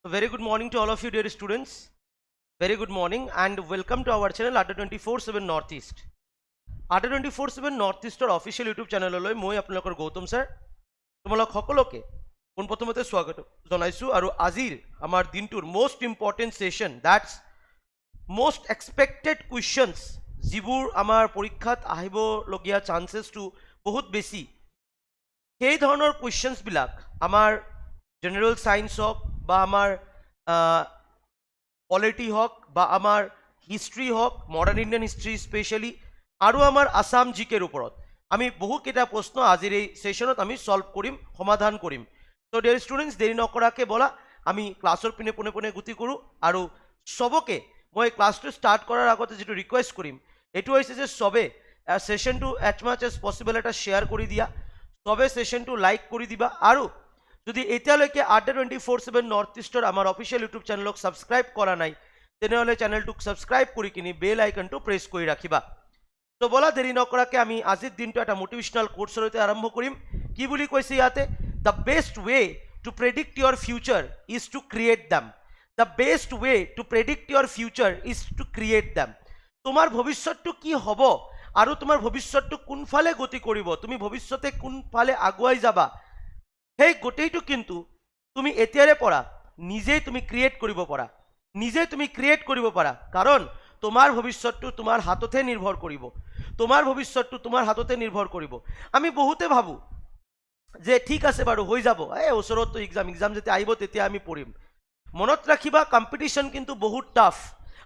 Very good morning to all of you dear students. Very good morning and welcome to our channel Adda247 Northeast. Adda247 Northeast official YouTube channel loi moi apnalokor Gautam sir tomolok hokoloke pon prothomete swagat jonaisu aru azir amar dintur most important session, that's most expected questions jibur amar porikhat ahibo logia chances to bahut beshi সেই ধৰণৰ questions বিলাক আমাৰ general science হক বা আমাৰ polity হক বা আমাৰ history হক modern Indian history specially আৰু আমাৰ Assam GK ৰ ওপৰত আমি বহু কেইটা প্ৰশ্ন আজিৰ এই সেশনত আমি সলভ কৰিম সমাধান কৰিম। তো ডিয়াৰ ষ্টুডেন্টস দেৰি নকৰাকে বলা আমি ক্লাছৰ পিনে পুনে পুনে গতি কৰো আৰু সবকে মই ক্লাছটো স্টাৰ্ট কৰাৰ আগতে যেটো ৰিকুৱেষ্ট কৰিম এটো হৈছে যে সবে সেশনটো as much as possible এটা শেয়াৰ কৰি দিয়া, সবে সেশনটো লাইক কৰি দিবা আৰু যদি এতিয়ালৈকে Adda247 নৰ্থইষ্টৰ আমাৰ অফিচিয়েল ইউটিউব চেনেলক সাবস্ক্ৰাইব কৰা নাই তেনেহলে চেনেলটোক সাবস্ক্ৰাইব কৰি কিনি বেল আইকনটো প্ৰেছ কৰি ৰাখিবা। তো বলা দেৰি নকৰাকে আমি আজিৰ দিনটো এটা মোটিভেশনাল কোৰ্সৰ সৈতে আৰম্ভ কৰিম। কি বুলি কৈছে ইয়াতে, the best way to predict your future is to create them. The best way to predict your future is to create them. তোমাৰ ভৱিষ্যতটো কি হ'ব আৰু তোমাৰ ভৱিষ্যতটো কোনফালে গতি কৰিব, তুমি ভৱিষ্যতে কোনফালে আগুৱাই যাবা, সেই গোটেইটো কিন্তু তুমি এতিয়াৰে পৰা নিজে তুমি ক্ৰিয়েট কৰিব পাৰা, নিজে তুমি ক্ৰিয়েট কৰিব পাৰা, কাৰণ তোমাৰ ভৱিষ্যতটো তোমাৰ হাততে নিৰ্ভৰ কৰিব, তোমাৰ ভৱিষ্যতটো তোমাৰ হাততে নিৰ্ভৰ কৰিব। আমি বহুতে ভাবো যে ঠিক আছে বাৰু হৈ যাব, এই ওচৰতো এক্সাম যেতিয়া আহিব তেতিয়া আমি পঢ়িম। মনত ৰাখিবা কম্পিটিশন কিন্তু বহুত টাফ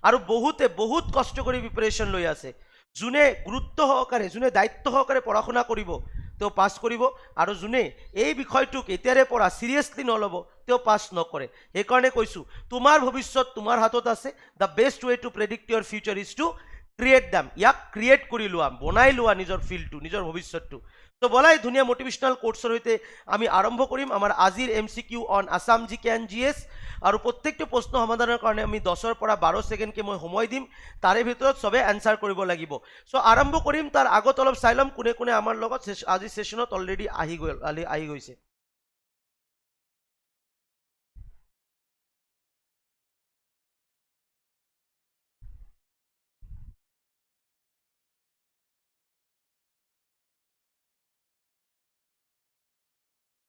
আৰু বহুতে বহুত কষ্ট কৰি প্ৰিপাৰেচন লৈ আছে। যোনে গুৰুত্ব সহকাৰে যোনে দায়িত্ব সহকাৰে পঢ়া শুনা কৰিব তেও পাস কৰিব আৰু যোনে এই বিষয়টোক এতিয়াৰে পৰা সিৰিয়াসলি নলব তেও পাস নকৰে। এই কাৰণে কৈছো তোমাৰ ভৱিষ্যত তোমাৰ হাতত আছে। The best way to predict your future is to create them. ইয়াক ক্ৰিয়েট কৰি লোৱা, বনাই লোৱা নিজৰ ফিল্ডটো, নিজৰ ভৱিষ্যতটো। তো বলাই ধুনীয়া মোটিভেশনাল কোৰ্সৰ সৈতে আমি আৰম্ভ কৰিম আমাৰ আজিৰ MCQ on Assam GK and GS আৰু প্ৰত্যেকটো প্ৰশ্ন সমাধানৰ কাৰণে আমি 10ৰ পৰা 12 সেকেন্ডকে মই সময় দিম, তাৰে ভিতৰত সবে আনসাৰ কৰিব লাগিব। সো আৰম্ভ কৰিম, তাৰ আগত অলপ চাই লম কোনে কোনে আমাৰ লগত আজি সেশনত অলৰেডি আহি গৈছে।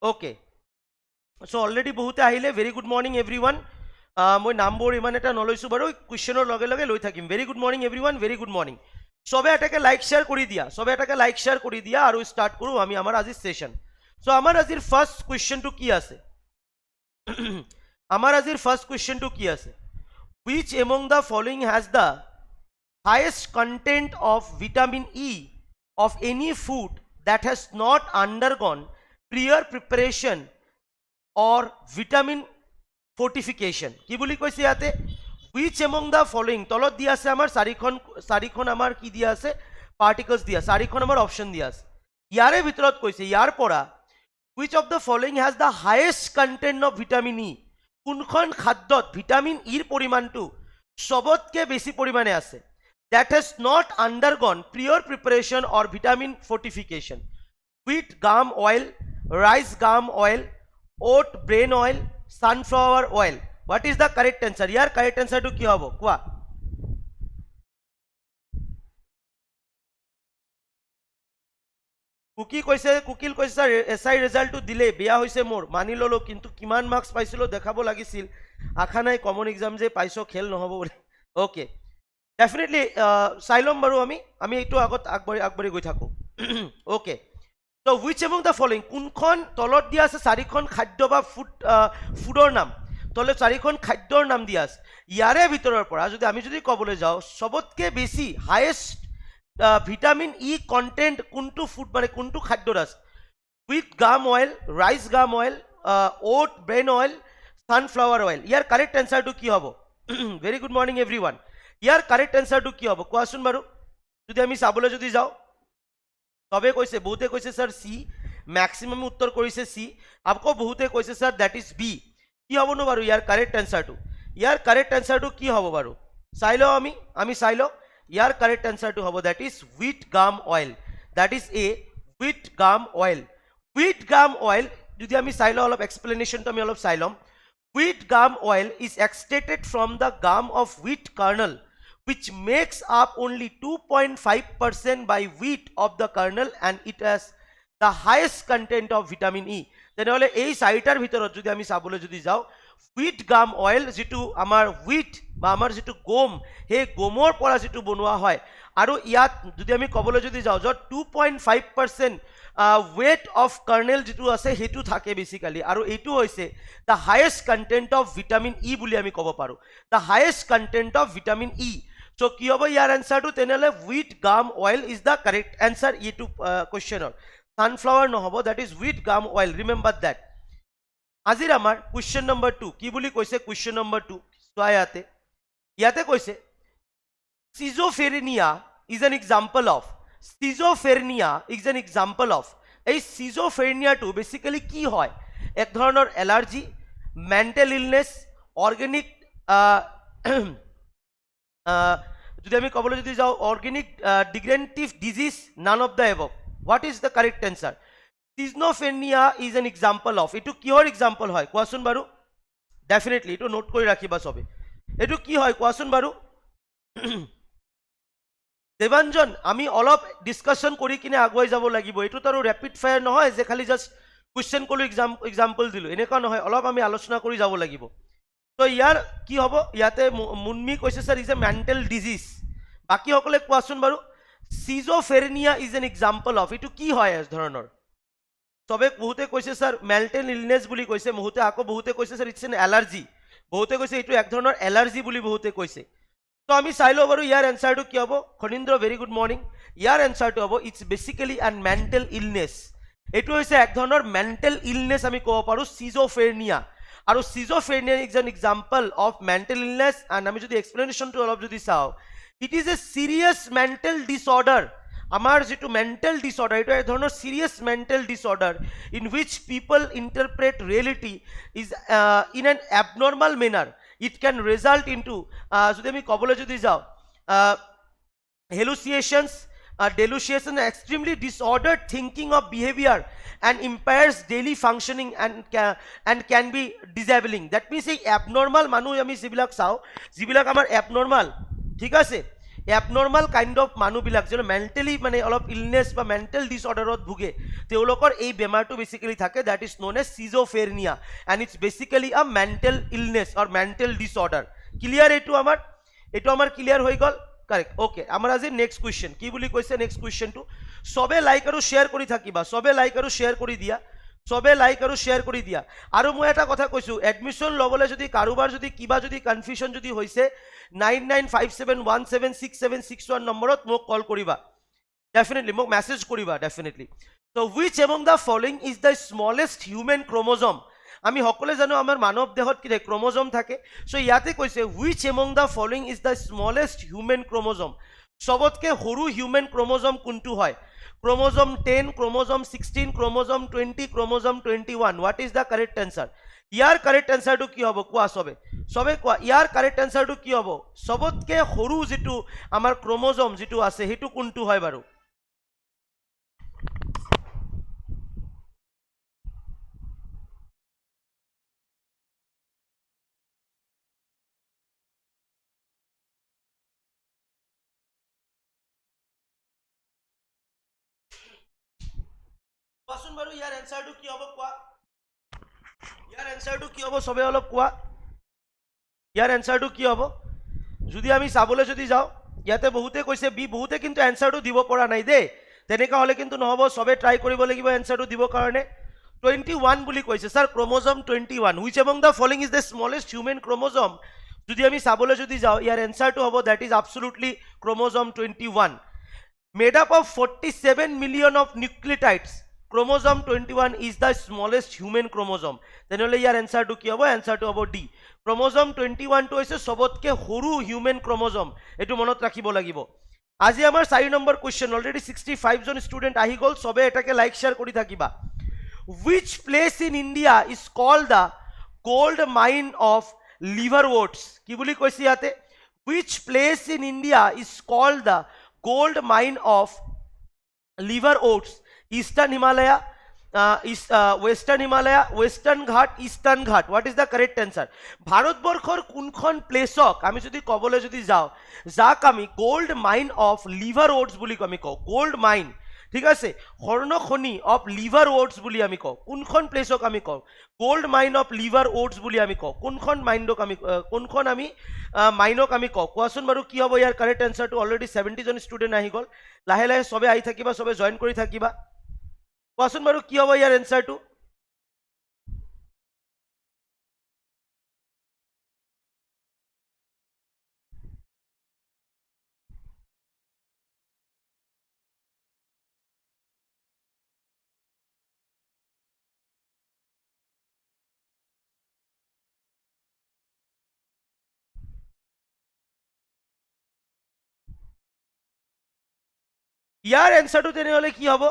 ওকে, সো অলৰেডি বহুতে আহিলে। Very good morning everyone. মই নামবোৰ ইমান এটা নলৈছো বাৰু, কুৱেশ্যনৰ লগে লগে লৈ থাকিম। Very good morning everyone, very good morning. সবে এটাকে লাইক শেয়াৰ কৰি দিয়া, সবে এটাকে লাইক শেয়াৰ কৰি দিয়া আৰু স্টার্ট করো আমি আমার আজির সেশন। সো আমার আজির ফার্স্ট কোয়েশ্চনটো কি আছে, আমার আজির ফার্স্ট কোয়েশ্চনটো কি আছে, which among the following has the highest content of vitamin E of any food that has not undergone prior preparation or vitamin fortification? কি বুলি কৈছে ইয়াতে, which among the following, তলত দিয়া আছে আমাৰ চাৰিখন আমাৰ কি দিয়া আছে, পাৰ্টিকলস দিয়া, চাৰিখন আমাৰ অপশন দিয়া আছে। ইয়াৰে ভিতৰত কৈছে ইয়াৰ পৰা which of the following has the highest content of vitamin E, কোনখন খাদ্যত ভিটামিন ইৰ পৰিমাণটো সবতকে বেছি পৰিমাণে আছে, that has not undergone prior preparation or vitamin fortification? wheat gum oil, rice gum oil, oat brain oil, sunflower oil. What is the correct answer? ইয়াৰ correct answer to কি হ'ব কোৱা? কুকিল কৈছে স্যাৰ এসআই ৰেজাল্টটো দিলে বেয়া হৈছে মোৰ, মানি ললো কিন্তু কিমান মার্কস পাইছিলো দেখাব লাগিছিল, আশা নাই কমন এক্সাম যে পাইছো খেল নহব বুলি। ওকে, ডেফিনেটলি চাই ল'ম বাৰু আমি এইটো আগত আগবাঢ়ি গৈ থাকো। ওকে, তো which among the following, কোনখন তলত দিয়া আছে চাৰিখন খাদ্য বা ফুডৰ নাম, তলে চাৰিখন খাদ্যৰ নাম দিয়া আছে। ইয়াৰে ভিতৰৰ পৰা যদি আমি ক'বলৈ যাওঁ সবতকে বেছি হাইয়েষ্ট ভিটামিন ই কন্টেন্ট কোনটো ফুড মানে কোনটো খাদ্যৰ আছে, হুইট গাম অইল, ৰাইচ গাম অইল, ওট ব্ৰেন অইল, সানফ্লাৱাৰ অইল। ইয়াৰ কাৰেক্ট এনসাৰটো কি হ'ব? Very good morning everyone. ইয়াৰ কাৰেক্ট এনসাৰটো কি হ'ব কোৱাচোন বাৰু? যদি আমি চাবলৈ যাওঁ সবে কৈছে, বহুতে কৈছে স্যাৰ সি, ম্যাক্সিমাম উত্তৰ কৰিছে সি, আকৌ বহুতে কৈছে স্যাৰ দ্যাট ইজ বি। কি হ'বনো বাৰু ইয়াৰ কাৰেক্ট এনসাৰটো? ইয়াৰ কাৰেক্ট এনসাৰটো কি হ'ব বাৰু চাই লওঁ আমি চাই লওঁ। ইয়াৰ কাৰেক্ট এনসাৰটো হ'ব দ্যাট ইজ হুইট গাম oil, that is a wheat গাম অইল। হুইট গাম অইল যদি আমি চাই লওঁ অলপ এক্সপ্লেনেশ্যনটো আমি অলপ চাই ল'ম। wheat gum oil is extracted from the gum of wheat kernel, which makes up only 2.5% by wheat of the kernel, and it has the highest content of vitamin E. তেনেহলে এই চাৰিটাৰ ভিতৰত যদি আমি চাবলৈ যদি যাওঁ, wheat gum oil যেটো আমাৰ wheat বা আমাৰ যেটো গম, সেই গমৰ পৰা যেটো বনোৱা হয়, আৰু ইয়াত যদি আমি ক'বলৈ যদি যাওঁ যত 2.5% weight of kernel যেটো আছে হেতু থাকে বেসিক্যালি, আৰু এইটো হৈছে the highest content of vitamin E বুলি আমি ক'ব পাৰো, the highest content of vitamin E. So কি হ'ব ইয়াৰ আনসাৰটো? তেনেহলে wheat gum oil is the correct answer এইটো কোৱেশ্চনৰ। sunflower নহব, that is wheat gum oil, remember that. আজিৰ আমাৰ question number 2 কি বুলি কৈছে? question number 2 চোৱা ইয়াতে কৈছে schizophrenia is an example of, schizophrenia is an example of, এই schizophrenia টো বেসিক্যালি কি হয়? এক ধৰণৰ এলাৰ্জি, মেন্টাল ইলনেস, অর্গানিক যদি আমি ক'বলৈ যদি যাওঁ organic degenerative disease, none of the above. What is the correct answer? Schizophrenia is an example of, এটো কিহৰ এক্সাম্পল হয় কোৱাচোন বাৰু? ডেফিনেটলি এটো নোট কৰি ৰাখিবা সবে। এটো কি হয় কোৱাচোন বাৰু? দেৱাঞ্জন, আমি অলপ ডিসকাশন কৰি কিনে আগুৱাই যাব লাগিব। এটো তো ৰেপিড ফায়াৰ নহয় যে খালি জাস্ট কোৱেশ্চন কলো এক্সাম্পল দিলো, এনেকুৱা নহয়, অলপ আমি আলোচনা কৰি যাব লাগিব। তো ইয়াৰ কি হ'ব? ইয়াতে মুনমি কৈছে sir is a mental disease, বাকি সকলে কোৱাচোন বাৰু schizophrenia is an example of, এটো কি হয় এস ধৰণৰ? সবে বহুতে কৈছে স্যার মেন্টাল ইলনেস বুলি কৈছে, বহুতে আকৌ বহুতে কৈছে স্যার ইটস এন এলাৰ্জি, বহুতে কৈছে এটো এক ধৰণৰ এলাৰ্জি বুলি বহুতে কৈছে। তো আমি চাই লওঁ বাৰু ইয়াৰ এনসাৰটো কি হ'ব। Khanindra very good morning. ইয়াৰ এনসাৰটো হ'ব it's basically an mental illness, এটো হৈছে এক ধৰণৰ মেন্টাল ইলনেস আমি ক'ব পাৰো schizophrenia, আৰু schizophrenia is an example of mental illness, and আমি যদি এক্সপ্লেনেশনটো অলপ যদি চাওঁ, it is a serious mental disorder, আমাৰ যেটো mental disorder এটা এক ধৰণৰ serious mental disorder in which people interpret reality is in an abnormal manner. It can result into যদি আমি ক'বলৈ যদি যাওঁ hallucinations, delusion, extremely disordered thinking of behavior, and impairs daily functioning and can be disabling. That means এই abnormal মানুহ আমি যিবিলাক চাওঁ, যিবিলাক আমাৰ abnormal, ঠিক আছে, abnormal kind of মানুহবিলাক যেন মেন্টালি মানে অলপ ইলনেস বা মেন্টাল ডিসঅৰ্ডাৰত ভুগে, তেওঁলোকৰ এই বেমাৰটো বেসিক্যালি থাকে, that is known as schizophrenia, and it's basically a mental illness or mental disorder. Clear? এটো আমার ক্লিয়ার হৈ গল? কারেক্ট। ওকে, আমার আজি নেক্সট কোয়েশ্চন কি বুলি কৈছে? নেক্সট কোয়েশ্চনটো সবে লাইক আৰু শেয়াৰ কৰি থাকিবা, সবে লাইক আৰু শেয়াৰ কৰি দিয়া, সবে লাইক আৰু শেয়াৰ কৰি দিয়া। আৰু মই এটা কথা কৈছো, এডমিশন লবলৈ যদি কাৰোবাৰ যদি কিবা যদি কনফিউজন যদি হৈছে 9957176761 নম্বৰত মোক কল কৰিবা, ডেফিনেটলি মোক মেসেজ কৰিবা ডেফিনেটলি। তো which among the following is the smallest human chromosome? আমি সকলে জানো আমাৰ মানৱ দেহত কি ক্ৰোমোজোম থাকে। সো ইয়াতে কৈছে which among the following is the smallest human chromosome? সবতকে সৰু হিউম্যান ক্ৰোমোজোম কোনটো হয়? Chromosome 10, chromosome 16, chromosome 20, chromosome 21. What is the correct answer? ইয়াৰ কাৰেক্ট আনসাৰটো কি হ'ব কোৱা সবে? সবে কোৱা ইয়াৰ কাৰেক্ট আনসাৰটো কি হ'ব? সবতকে সৰু যেটো আমাৰ ক্ৰোমোজোম যেটো আছে হেতু কোনটো হয় বাৰু? কোৱাচোন বাৰু ইয়াৰ আনসাৰটো কি হ'ব কোৱা? ইয়াৰ আনসাৰটো কি হ'ব সবে অলপ কোৱা? ইয়াৰ আনসারটো কি হ'ব? যদি আমি চাবলৈ যদি যাওঁ ইয়াতে বহুতে কৈছে বি, বহুতে কিন্তু আনসারটো দিব পৰা নাই দে, তেনেকা হলে কিন্তু নহব, সবে ট্ৰাই কৰিব লাগিব আনসাৰটো দিব কাৰণে। 21 বুলি কৈছে sir ক্ৰোমোজোম 21, which among the following is the smallest human chromosome? যদি আমি চাবলৈ যদি যাওঁ ইয়াৰ আনসারটো হ'ব that is absolutely chromosome 21, made up of 47 million of nucleotides. Chromosome 21 is the smallest human chromosome. তেনেহলে ইয়াৰ আনসাৰটো কি হ'ব? আনসাৰটো হ'ব ডি। ক্ৰোমোজোম 21 টো হৈছে সবতকে সৰু হিউম্যান ক্ৰোমোজোম, এটো মনত ৰাখিব লাগিব। আজি আমাৰ 4 নম্বৰ কোৱেশ্চন, অলৰেডি 65 জন ষ্টুডেন্ট আহি গল, সবে এটাকে লাইক শেয়াৰ কৰি থাকিবা। Which place in India is called the gold mine of liverworts? কি বুলি কৈছে ইয়াতে? Which place in India is called the gold mine of liverworts? Eastern Himalaya, Western Himalaya, Western Ghat, Eastern Ghat. What is the correct answer? ভাৰতবৰ্ষৰ কোনখন প্লেচক আমি যদি কবলৈ যদি যাওঁ, যাক আমি gold mine of liver oats বুলি আমি কওঁ, গোল্ড মাইন, ঠিক আছে, স্বৰ্ণ খনি অফ লিভার ওটস বুলি আমি কওঁ, কোনখন প্লেচক আমি কওঁ gold mine of liver oats বুলি আমি কওঁ, কোনখন মাইনক আমি কোনখন আমি মাইনক আমি কওঁ, কোৱাচোন বাৰু কি হ'ব ইয়াৰ কাৰেক্ট এনসাৰটো? অলৰেডি 70 জন ষ্টুডেন্ট আহি গ'ল, লাহে লাহে সবে আহি থাকিবা, সবে জয়েন কৰি থাকিবা, কোৱাচোন বাৰু কি হ'ব ইয়াৰ এনসাৰটো? ইয়াৰ এনসাৰটো তেনেহ'লে কি হ'ব?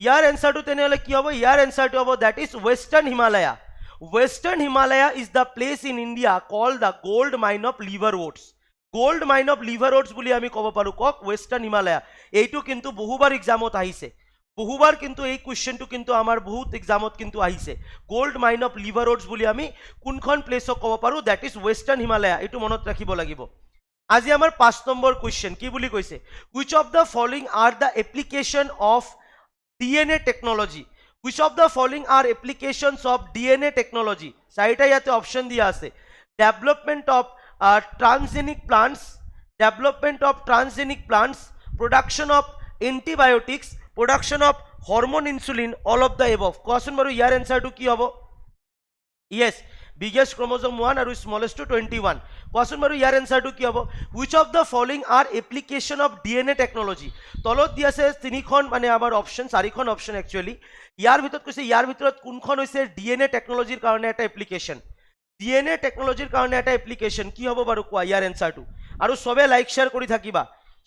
ইয়াৰ এনসাৰটো তেনেহ'লে কি হ'ব? ইয়াৰ এনসাৰটো হ'ব that is western Himalaya. Western Himalaya is the place in India called the gold mine of liver oats. Gold mine of liver oats বুলি আমি ক'ব পাৰো কক ওয়েস্টাৰ্ন হিমালয়া. এইটো কিন্তু বহুবাৰ এক্সামত আহিছে, বহুবাৰ কিন্তু এই কোৱেশ্চনটো কিন্তু আমাৰ বহুত এক্সামত কিন্তু আহিছে. Gold mine of liver oats বুলি আমি কোনখন প্লেচক ক'ব পাৰো? That is western Himalaya. এইটো মনত ৰাখিব লাগিব. আজি আমাৰ 5 নম্বৰ কোৱেশ্চন কি বুলি কৈছে? which of the following are the application of DNA technology? Which of the following are applications of DNA technology? চাৰিটা ইয়াতে অপশন দিয়া আছে. Development of transgenic plants, development of transgenic plants, production of antibiotics, production of hormone insulin, all of the above. কোৱাচোন বাৰু ইয়াৰ এনসাৰটো কি হ'ব? Yes, biggest chromosome 1 আৰু smallest to 21. কোৱাচোন বাৰু ইয়াৰ এনসাৰটো কি হ'ব? which of the following are application of DNA technology? তলত দি আছে তিনিখন মানে আমাৰ অপশন, চাৰিখন অপশন একচুয়ালি. ইয়াৰ ভিতৰত কৈছে ইয়াৰ ভিতৰত কোনখন হৈছে ডিএনএ টেকনলজিৰ কাৰণে এটা এপ্লিকেশন? ডিএনএ টেকনলজিৰ কাৰণে এটা এপ্লিকেশন কি হ'ব বাৰু কোৱা ইয়াৰ এনসাৰটো? আৰু সবে লাইক শেয়াৰ কৰি থাকিবা,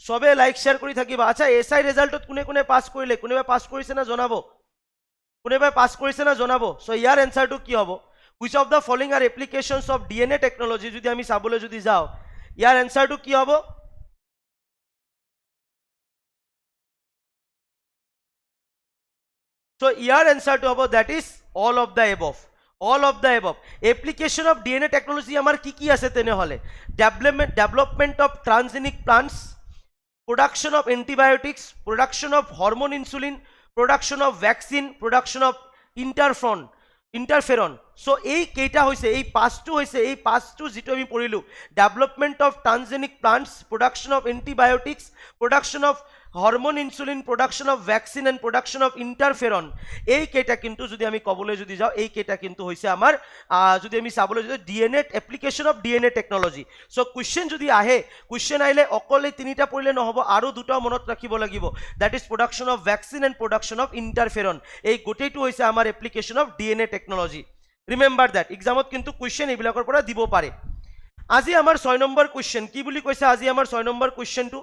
সবে লাইক শেয়াৰ কৰি থাকিবা. আচ্ছা এসআই ৰিজাল্টত কোনে কোনে পাস কৰিলে? কোনেবা পাস কৰিছে না জনাব, কোনেবা পাস কৰিছে না জনাব. সো ইয়াৰ এনসাৰটো কি হ'ব? which of the following are applications of DNA technology? যদি আমি চাবলৈ যদি যাওঁ ইয়াৰ এনসাৰটো কি হ'ব? So ইয়াৰ এনসাৰটো হ'ব that is all of the above. All of the above. Application of DNA technology আমাৰ কি কি আছে তেনেহলে? Development of transgenic plants, production of antibiotics, production of hormone insulin, production of vaccine, production of interferon. So এই কেইটা হৈছে, এই পাঁচটো হৈছে, এই পাঁচটো যেটো আমি পঢ়িলো, development of transgenic plants, production of antibiotics, production of hormone insulin, production of vaccine and production of interferon. এই কেইটা কিন্তু যদি আমি কবলৈ যদি যাও এই কেইটা কিন্তু হৈছে আমাৰ যদি আমি চাবলৈ যদি DNA application of DNA technology. So question যদি আহে, কোৱেশ্চন আহিলে অকলে তিনিটা পঢ়িলে নহব, আৰু দুটা মনত ৰাখিব লাগিব. That is production of vaccine and production of interferon. এই গোটেইটো হৈছে আমাৰ application of DNA technology. Remember that এক্সামত কিন্তু কোৱেশ্চন এইবিলাকৰ পৰা দিব পাৰে. আজি আমাৰ 6 নম্বৰ কোৱেশ্চন কি বুলি কৈছে? আজি আমাৰ 6 নম্বৰ কোৱেশ্চনটো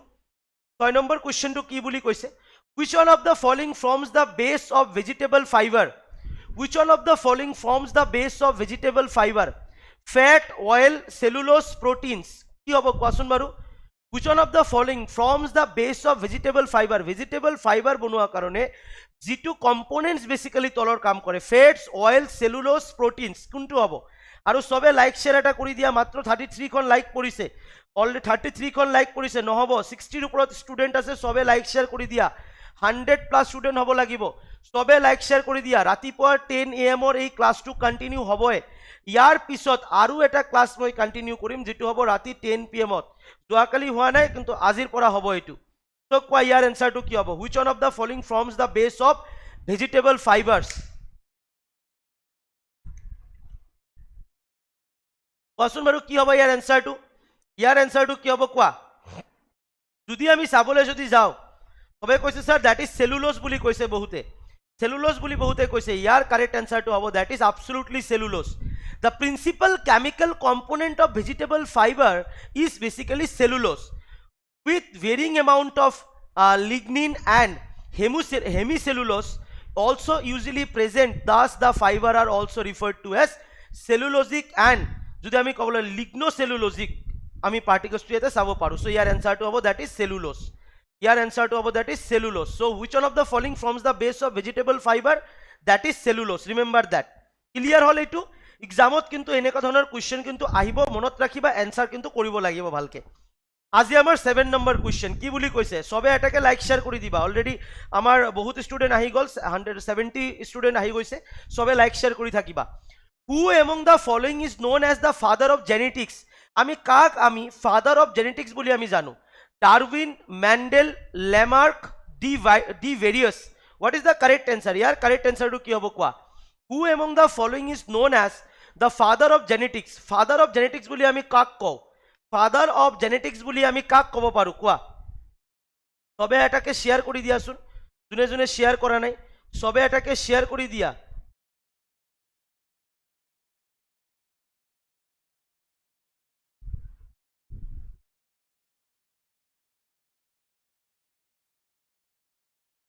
6 নম্বৰ কোৱেশ্চনটো কি বুলি কৈছে? which one of the following forms the base of vegetable fiber? which one of the following forms the base of vegetable fiber? fat, oil, cellulose, proteins. কি হ'ব কোৱাচোন বাৰু? which one of the following forms the base of vegetable fiber? vegetable fiber বনোৱা কাৰণে যেটো components basically তলৰ কাম কৰে, fats, oil, cellulose, proteins, কোনটো হ'ব? আৰু সবে লাইক শেয়াৰ এটা কৰি দিয়া. মাত্ৰ 33 খন লাইক কৰিছে, অলৰেডি 33 খন লাইক কৰিছে, নহব 60 ৰ ওপৰত ষ্টুডেন্ট আছে, সবে লাইক শেয়াৰ কৰি দিয়া. 100+ ষ্টুডেন্ট হ'ব লাগিব, সবে লাইক শেয়াৰ কৰি দিয়া. ৰাতিপুৱা 10 AM ৰ এই ক্লাছটো কন্টিনিউ হ'বই. ইয়াৰ পিছত আৰু এটা ক্লাছ মই কন্টিনিউ কৰিম যেটো হ'ব ৰাতি 10 PM ত. যোৱাকালি হোৱা নাই কিন্তু আজিৰ পৰা হ'ব এইটো. তো কোৱা ইয়াৰ এনসাৰটো কি হ'ব? which one of the following forms the base of vegetable fibers? কোৱাচোন বাৰু কি হ'ব ইয়াৰ এনসাৰটো? ইয়াৰ এনসাৰটো কি হ'ব কোৱা? যদি আমি চাবলৈ যদি যাওঁ সবে কৈছে স্যার দ্যাট ইজ সেলুলোজ বুলি কৈছে বহুতে, সেলুলোজ বুলি বহুতে কৈছে. ইয়াৰ কারেক্ট এনসারটো হ'ব that is absolutely cellulose. The principal chemical component of vegetable fiber is basically cellulose with varying amount of lignin and hemicellulose also usually present. Thus the fiber are also referred to as cellulosic and যদি আমি কবলৈ লিগ্নোসেলুলোজিক আমি পার্টিকলসটো এটা চাব পাৰো. So ইয়াৰ এনসাৰটো হ'ব that is cellulose. ইয়াৰ এনসাৰটো হ'ব that is cellulose. So which one of the following forms the base of vegetable fiber? That is cellulose. Remember that. Clear হল এইটো? এক্সামত কিন্তু এনেকুৱা ধৰণৰ কুৱেশ্যন কিন্তু আহিব, মনত ৰাখিবা, এনসাৰ কিন্তু কৰিব লাগিব ভালকে। আজি আমাৰ 7 নম্বৰ কুৱেশ্যন কি বুলি কৈছে, সবে এটাকে লাইক শেয়াৰ কৰি দিবা। অলৰেডি আমাৰ বহুত ষ্টুডেন্ট আহি গল, 170 ষ্টুডেন্ট আহি গৈছে, সবে লাইক শেয়াৰ কৰি থাকিবা। Who among the following is known as the father of genetics? আমি কাক আমি ফাদার অফ জেনেটিক্স বুলি আমি জানো? Darwin, Mendel, লেমার্ক, D various. What is the correct answer? ইয়াৰ correct answer টো কি হ'ব কোৱা? Who among the following is known as the father of genetics? Father of genetics বুলি আমি কাক কওঁ? Father of genetics বুলি আমি কাক ক'ব পাৰো কোৱা? সবে এটাকে শেয়াৰ কৰি দিয়াচোন, যোনে যোনে শেয়াৰ কৰা নাই সবে এটাকে শেয়াৰ কৰি দিয়া।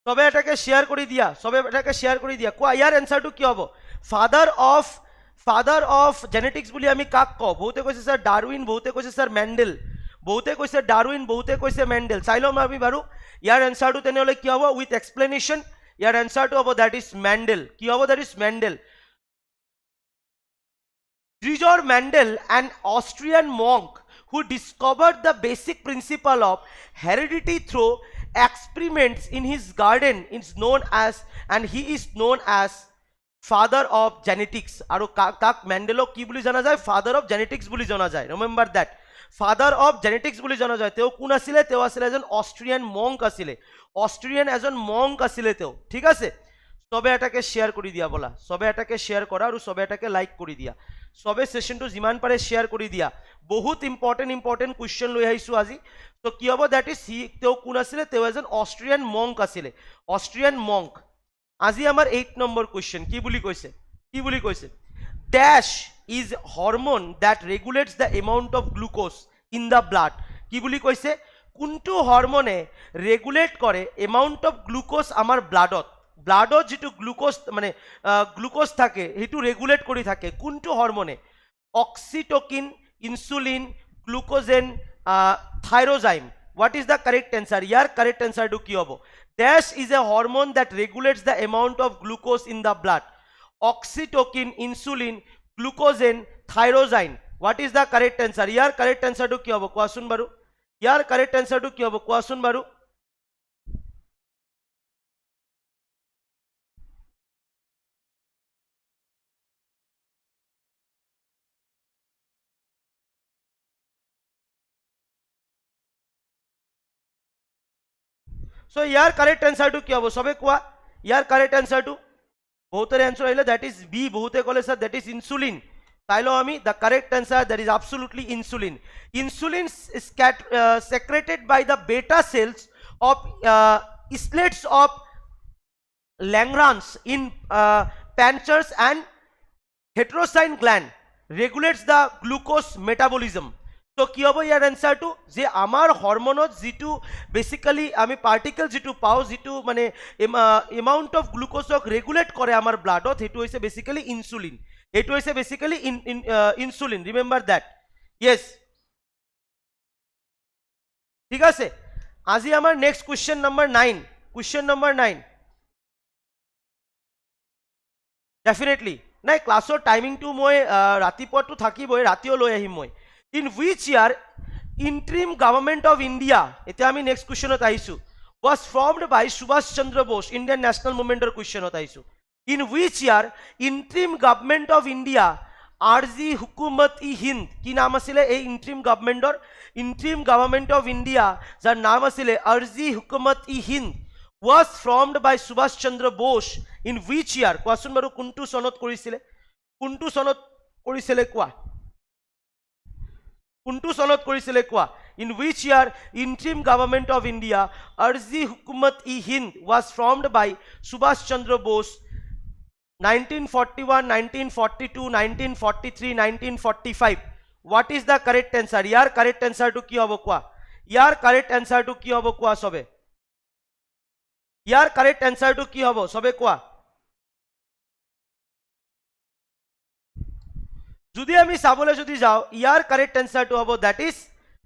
সবে এটাকে শেয়াৰ কৰে দিয়া, সবে এটাকে শেয়াৰ কৰে দিয়া। কোৱা ইয়াৰ এনসারটো কি হ'ব? ফাদার অফ জেনেটিক্স বুলি আমি কাক কওঁ? বহুতে কৈছে স্যার ডারউইন, বহুতে কৈছে স্যার মেন্ডেল, বহুতে কৈছে ডারউইন, বহুতে কৈছে মেন্ডেল। চাই লম আমি বাৰু ইয়াৰ এনসাৰটো তেনেহলে কি হ'ব উইথ এক্সপ্লেনেশন। ইয়াৰ এনসারটো হ'ব দ্যাট ইজ মেন্ডেল। কি হ'ব? That is Mendel. Gregor Mendel, an Austrian monk who discovered the basic principle of heredity through experiments in his garden, is known as, and he is known as father of genetics. Aru kak Mendelok ki boli jana jay? Father of genetics boli jana jay. Remember that. Father of genetics boli jana jay. Teo kun asile? Teo asile ejon Austrian monk asile. Austrian ejon monk asile teo. ঠিক আছে? সবে এটাকে share কৰি দিয়া বলা, সবে এটাকে share কৰা আৰু সবে এটাকে লাইক কৰি দিয়া। সবে সেশনটো যিমান পাৰে শেয়াৰ কৰি দিয়া। বহুত ইম্পৰ্টেন্ট কুৱেশ্যন লৈ আহিছো আজি। তো কি হ'ব? দ্যাট ইজ হি, তেও কোন আছিলে? তেও এজন অস্ট্রিয়ান মংক আছিলে, অস্ট্রিয়ান মংক। আজি আমাৰ 8 নম্বৰ কুৱেশ্যন কি বুলি কৈছে? কি বুলি কৈছে? Dash is hormone that regulates the amount of glucose in the blood. কি বুলি কৈছে? কোনটো হরমোনে রেগুলেট করে এমাউন্ট অফ গ্লুকোজ আমার ব্লাডত? ব্লাডত যেটো গ্লুকোজ মানে গ্লুকোজ থাকে সেইটো রেগুলেট কৰি থাকে কোনটো হৰমোনে? Oxytocin, insulin, glucagon, thyroxine. What is the correct answer? ইয়াৰ correct answer টো কি হ'ব? Dash is a hormone that regulates the amount of glucose in the blood. Oxytocin, insulin, glucogen, thyroxine. What is the correct answer? ইয়াৰ correct answer টো কি হ'ব কোৱাচোন বাৰু? ইয়াৰ correct answer টো কি হ'ব কোৱাচোন বাৰু? So ইয়াৰ কাৰেক্ট অ্যান্সাৰটো কি হ'ব সবে কোৱা? ইয়াৰ কাৰেক্ট অ্যান্সাৰটো বহুতৰে অ্যান্সার আহিলে দ্যাট ইজ বি, বহুতে ক'লে স্যার দ্যাট ইজ ইনসুলিন। তাইলো আমি the correct answer that is absolutely insulin. Insulin secreted by the beta cells of islets of Langerhans in pancreas and heterocyte gland regulates the glucose metabolism. তো কি হ'ব ইয়াৰ এনসাৰটো? যে আমাৰ হরমোনত যেটো basically আমি particle যেটো পাও, যেটো মানে এমাউন্ট অফ গ্লুকোজক রেগুলেট করে আমার ব্লাডত, সেইটো হৈছে বেসিক্যালি ইনসুলিন। এইটো হৈছে basically insulin. Remember that. Yes, ঠিক আছে। আজি আমার next question number 9। Question number 9 definitely নাই ক্লাছৰ টাইমিংটো মই ৰাতিপুৱাটো থাকিবই, ৰাতিও লৈ আহিম মই। In which year Interim Government of India, এতিয়া আমি নেক্সট কুৱেশ্যনত আহিছো, was formed by Subhash Chandra Bose, Indian National Movementৰ কুৱেশ্যনত আহিছো। In which year Interim Government of India, Arzi Hukumat-i Hind, কি নাম আছিলে এই interim গভৰ্নমেন্টৰ? Interim government of India যাৰ নাম আছিলে Arzi Hukumat-i Hind was formed by Subhash Chandra Bose in which year? কোৱাচোন বাৰু কোনটো চনত কৰিছিলে? কোনটো চনত কৰিছিলে কোৱা? কোনটো চনত কৰিছিলে কোৱা? In which year Interim Government of India, Arzi Hukumat-i Hind was formed by Subhash Chandra Bose? 1941, 1942, 1943, 1945. What is the correct answer? ইয়াৰ correct answer টো কি হ'ব কোৱা? ইয়াৰ correct answer টো কি হ'ব কোৱা সবে? ইয়াৰ correct answer টো কি হ'ব সবে কোৱা? যদি আমি চাবলৈ যদি যাও ইয়াৰ কারেক্ট অ্যান্সারটো হ'ব that is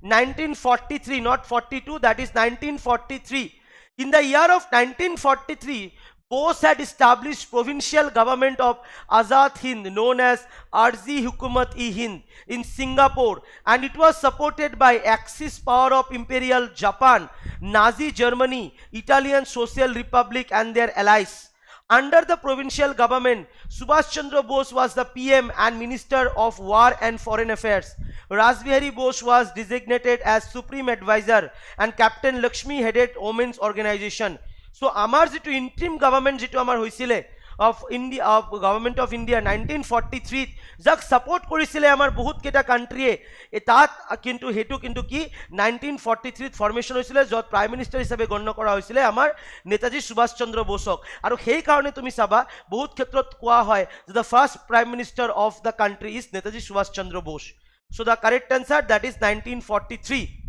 1943, not 42, that is 1943. In the year of 1943, Bose had established provincial government of Azad Hind known as Arzi Hukumat-i Hind in Singapore, and it was supported by Axis power of Imperial Japan, Nazi Germany, Italian Social Republic and their allies. Under the provincial government, Subhash Chandra Bose was the PM and Minister of War and Foreign Affairs. Rasbihari Bose was designated as Supreme Advisor and Captain Lakshmi headed Women's Organization. So amar jitu interim government jitu amar hoisile of India, of Government of India 1943 jak support korisile amar bahut keta country e tat kintu hetu kintu ki 1943 formation hoisile jot prime minister hisabe gonno kora hoisile amar Netaji Subhash Chandra Bosok aru hei karone tumi saba bahut khetrot koa hoy the first prime minister of the country is Netaji Subhash Chandra Bose. So the correct answer that is 1943.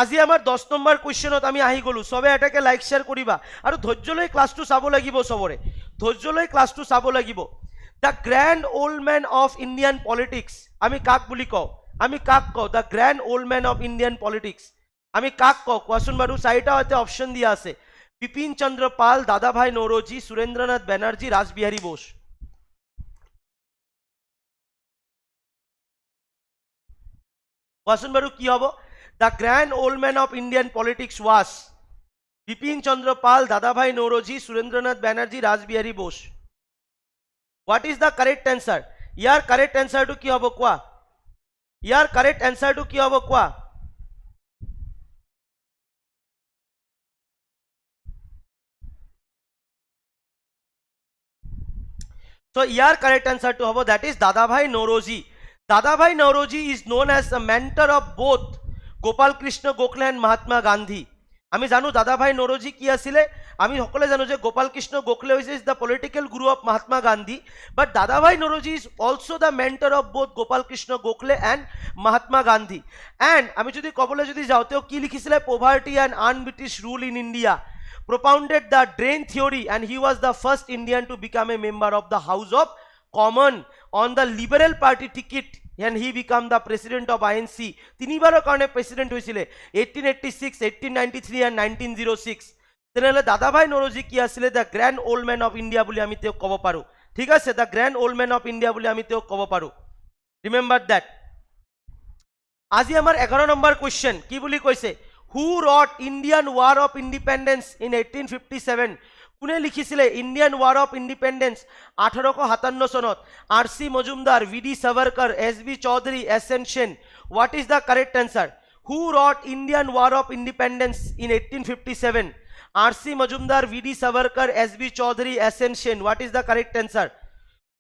আজি আমার 10 number কোৱেশ্চনত আমি আহি গলো সবে এটাকে like share কৰিবা আৰু ধৈৰ্যলৈ ক্লাসটো চাব লাগিব সবৰে ধৈৰ্যলৈ ক্লাসটো চাব লাগিব the grand old man of Indian politics আমি কাক বুলি কও আমি কাক কও the grand old man of Indian politics আমি কাক কও কোৱাচোন বাৰু চাৰিটা হতে অপশন দিয়া আছে বিপিন চন্দ্ৰ পাল দাদাভাই নৌৰোজী সুৰেন্দ্ৰনাথ বেনাৰ্জী ৰাসবিহাৰী বোস কোৱাচোন বাৰু কি হ'ব The grand old man of Indian politics was Bipin Chandra Pal, Dadabhai Nauroji, Surendranath Banerjee, Rasbihari Bose. What is the correct answer? Your correct answer to ki hobo kwa? Your correct answer to ki hobo kwa? So your correct answer to hobo that is Dadabhai Nauroji. Dadabhai Nauroji is known as the mentor of both Gopal Krishna Gokhale and Mahatma Gandhi আমি জানো দাদাভাই নৌৰোজী কি আছিলে আমি সকলে জানো যে Gopal Krishna Gokhale is the political guru of Mahatma Gandhi but Dadabhai Naoroji is also the mentor of both Gopal Krishna Gokhale and Mahatma Gandhi and আমি যদি কবলে যদি যাও তেও কি লিখিছিলে poverty and un-British rule in India propounded the drain theory and he was the first Indian to become a member of the House of Commons on the Liberal Party ticket and he became the president of INC তিনিবাৰৰ কাৰণে president হৈছিলে 1886 1893 and 1906 তেনেহলে দাদাভাই নৌৰোজী কি আছিল the grand old man of India বুলি আমি তেও কব পাৰো ঠিক আছে the grand old man of India বুলি আমি তেও কব পাৰো remember that আজি আমাৰ 11 নম্বৰ কোৱেশ্চন কি বুলি কৈছে who wrote Indian War of Independence in 1857 কোনে লিখিছিলে ইন্ডিয়ান ওয়ার অফ ইন্ডিপেন্ডেন্স 1857 সনত RC Majumdar VD Savarkar SB Chaudhuri SN Sen what is the correct answer who wrote Indian war of independence in 1857 RC Majumdar VD Savarkar SB Chaudhuri SN Sen what is the correct answer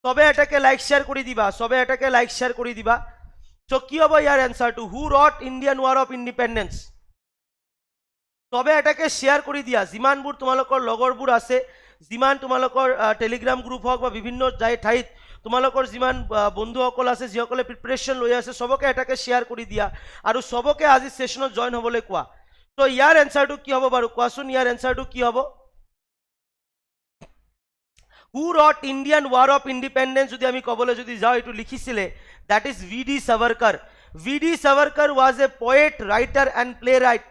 সবে এটাকে like share করে দিবা সবে এটাকে like share করে দিবা so কি হবে ইয়ার answer to who wrote Indian war of independence তবে এটাকে শেয়ার কৰি দিয়া যিমানবোৰ তোমালোকৰ লগৰবোৰ আছে যিমান তোমালোকৰ টেলিগ্ৰাম গ্ৰুপ হওক বা বিভিন্ন ঠাইত তোমালোকৰ যিমান বন্ধুসকল আছে যিসকলে প্ৰিপাৰেচন লৈ আছে সবকে এটাকে শেয়াৰ কৰি দিয়া আৰু সবকে আজি সেশনত জয়েন হ'বলৈ কোৱা তো ইয়াৰ এনসাৰটো কি হ'ব বাৰু কোৱাচোন ইয়াৰ এনসাৰটো কি হ'ব who wrote Indian war of independence যদি আমি ক'বলৈ যদি যাওঁ এটো লিখিছিলে that is V D Savarkar V D Savarkar was a poet writer and playwright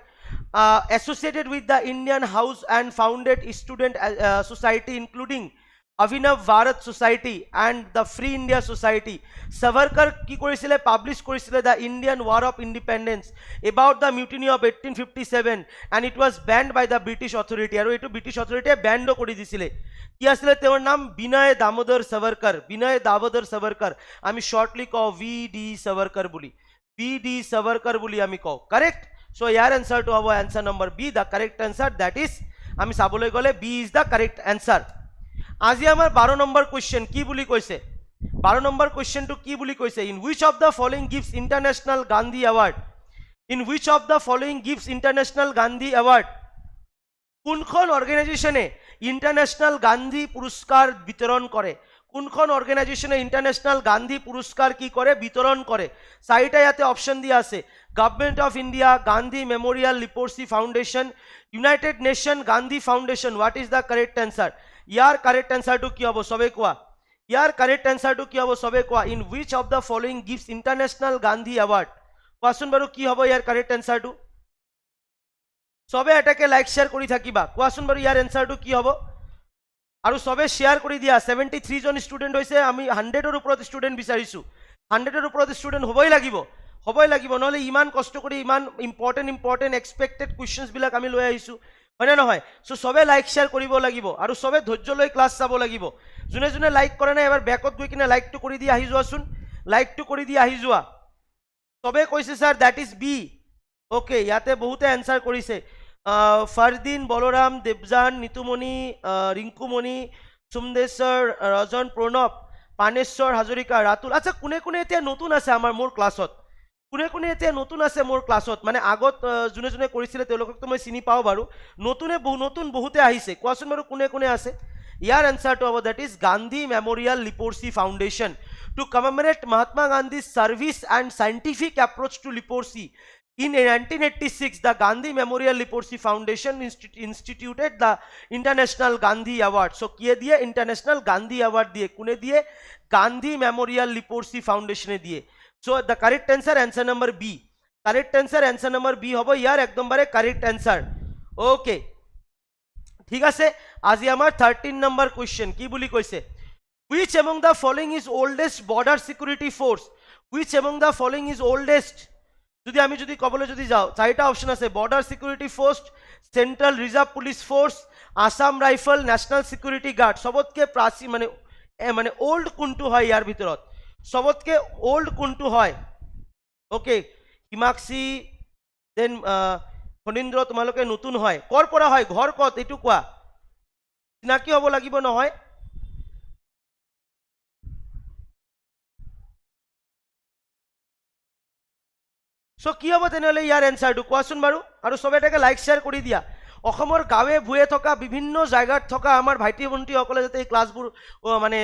associated with the Indian House and founded student society including Avinav Bharat Society and the Free India Society. Savarkar ki korisile publish korisile the Indian War of Independence about the mutiny of 1857 and it was banned by the British authority aru etu British authority banned kori disile ki asile teor naam Binay Damodar Savarkar ami shortly call VD Savarkar buli ami call correct. So your answer to our answer number B, the correct answer that is আমি চাবলৈ গলে B is the correct answer. আজি আমাৰ 12 number question কি বুলি কৈছে 12 number কোৱেশ্চনটো কি বুলি কৈছে in which of the following gives International Gandhi Award in which of the following gives International Gandhi Award কোনখন অর্গানাইজেশনে ইন্টারন্যাশনাল গান্ধী পুরস্কার বিতরণ করে কোনখন অর্গানাইজেশনে ইন্টারন্যাশনাল গান্ধী পুরস্কার কি করে বিতরণ করে চাৰিটা ইয়াতে অপশন দিয়া আছে government of India Gandhi memorial leprosy foundation United Nation Gandhi foundation what is the correct answer ইয়ার কারেক্ট অ্যান্সারটো কি হ'ব সবে কোৱা ইয়াৰ কাৰেক্ট অ্যান্সাৰটো কি হ'ব সবে কোৱা in which of the following gives international Gandhi award কোৱাচোন বাৰু কি হ'ব ইয়াৰ কাৰেক্ট এনসাৰটো সবে এটাকে লাইক শেয়াৰ কৰি থাকিবা কোৱাচোন বাৰু ইয়াৰ এনসাৰটো কি হ'ব আৰু সবে শেয়াৰ কৰি দিয়া 73 জন স্টুডেন্ট হৈছে আমি 100 ৰ ওপৰত স্টুডেন্ট বিচাৰিছো 100 ৰ ওপৰত স্টুডেন্ট হ'বই লাগিব নহলে ইমান কষ্ট কৰি ইমান ইম্পৰ্টেন্ট এক্সপেক্টেড কোৱেশ্চনছ বিলাক আমি লৈ আহিছো হয়নে নহয় সো সবে লাইক শেয়াৰ কৰিব লাগিব আৰু সবে ধৈৰ্য লৈ ক্লাস চাব লাগিব যোনে যোনে লাইক কৰে না এবাৰ ব্যাকত গৈ কিনে লাইকটো কৰি দি আহি যোৱাচোন লাইকটো কৰি দি আহি যোৱা সবে কৈছে sir that is B okay ইয়াতে বহুতে এনসাৰ কৰিছে ফাৰদিন বলৰাম দেবজান নিতুমণি ৰিঙ্কুমণি সুমদেশ্বৰ ৰজন প্ৰণৱ পানেশ্বৰ হাজৰিকা ৰাতুল আচ্ছা কোনে এতিয়া নতুন আছে আমাৰ মোৰ ক্লাছত কোনে এতিয়া নতুন আছে মোৰ ক্লাছত মানে আগত যোনে কৰিছিলে তেওঁলোককতো মই চিনি পাও বাৰু নতুন বহুতে আহিছে কোৱাচোন বাৰু কোনে আছে ইয়াৰ এনসাৰটো হ'ব that is Gandhi memorial leprosy foundation to commemorate Mahatma গান্ধীৰ service and scientific approach to leprosy In 1986, the Gandhi Memorial Leprosy Foundation instituted the International Gandhi Award. So, किए दिए International Gandhi Award दिए, कुने दिए Gandhi Memorial Leprosy Foundation दिए. So, the correct answer number B. Correct answer number B होबो यार एकदम बारे correct answer. Okay. ठीक আছে আজি আমার 13 number question কি বলি কইছে Which among the following is oldest border security force? Which among the following is oldest? যদি আমি যদি কবলে যদি যাও চারটা অপশন আছে border security force central reserve police force Assam rifle national security guard সবতকে প্রাচীন মানে ওল্ড কোনটো হয় ইয়ার ভিতৰত সবতকে ওল্ড কোনটো হয় ওকে হিমাক্ষী দেন ফণীন্দ্ৰ তোমালোকে নতুন হয় কৰ পৰা হয় ঘৰ কত এটু কোৱা চিনাকি হ'ব লাগিব নহয় সো কি হ'ব তেনেহলে ইয়াৰ এনসাৰটো কোৱাচোন বাৰু আৰু সবে এটাকে লাইক শেয়াৰ কৰি দিয়া অসমৰ গাঁৱে ভুৱে থকা বিভিন্ন জায়গাত থকা আমাৰ ভাইটি ভণ্টিসকলে যাতে এই ক্লাছবোৰ মানে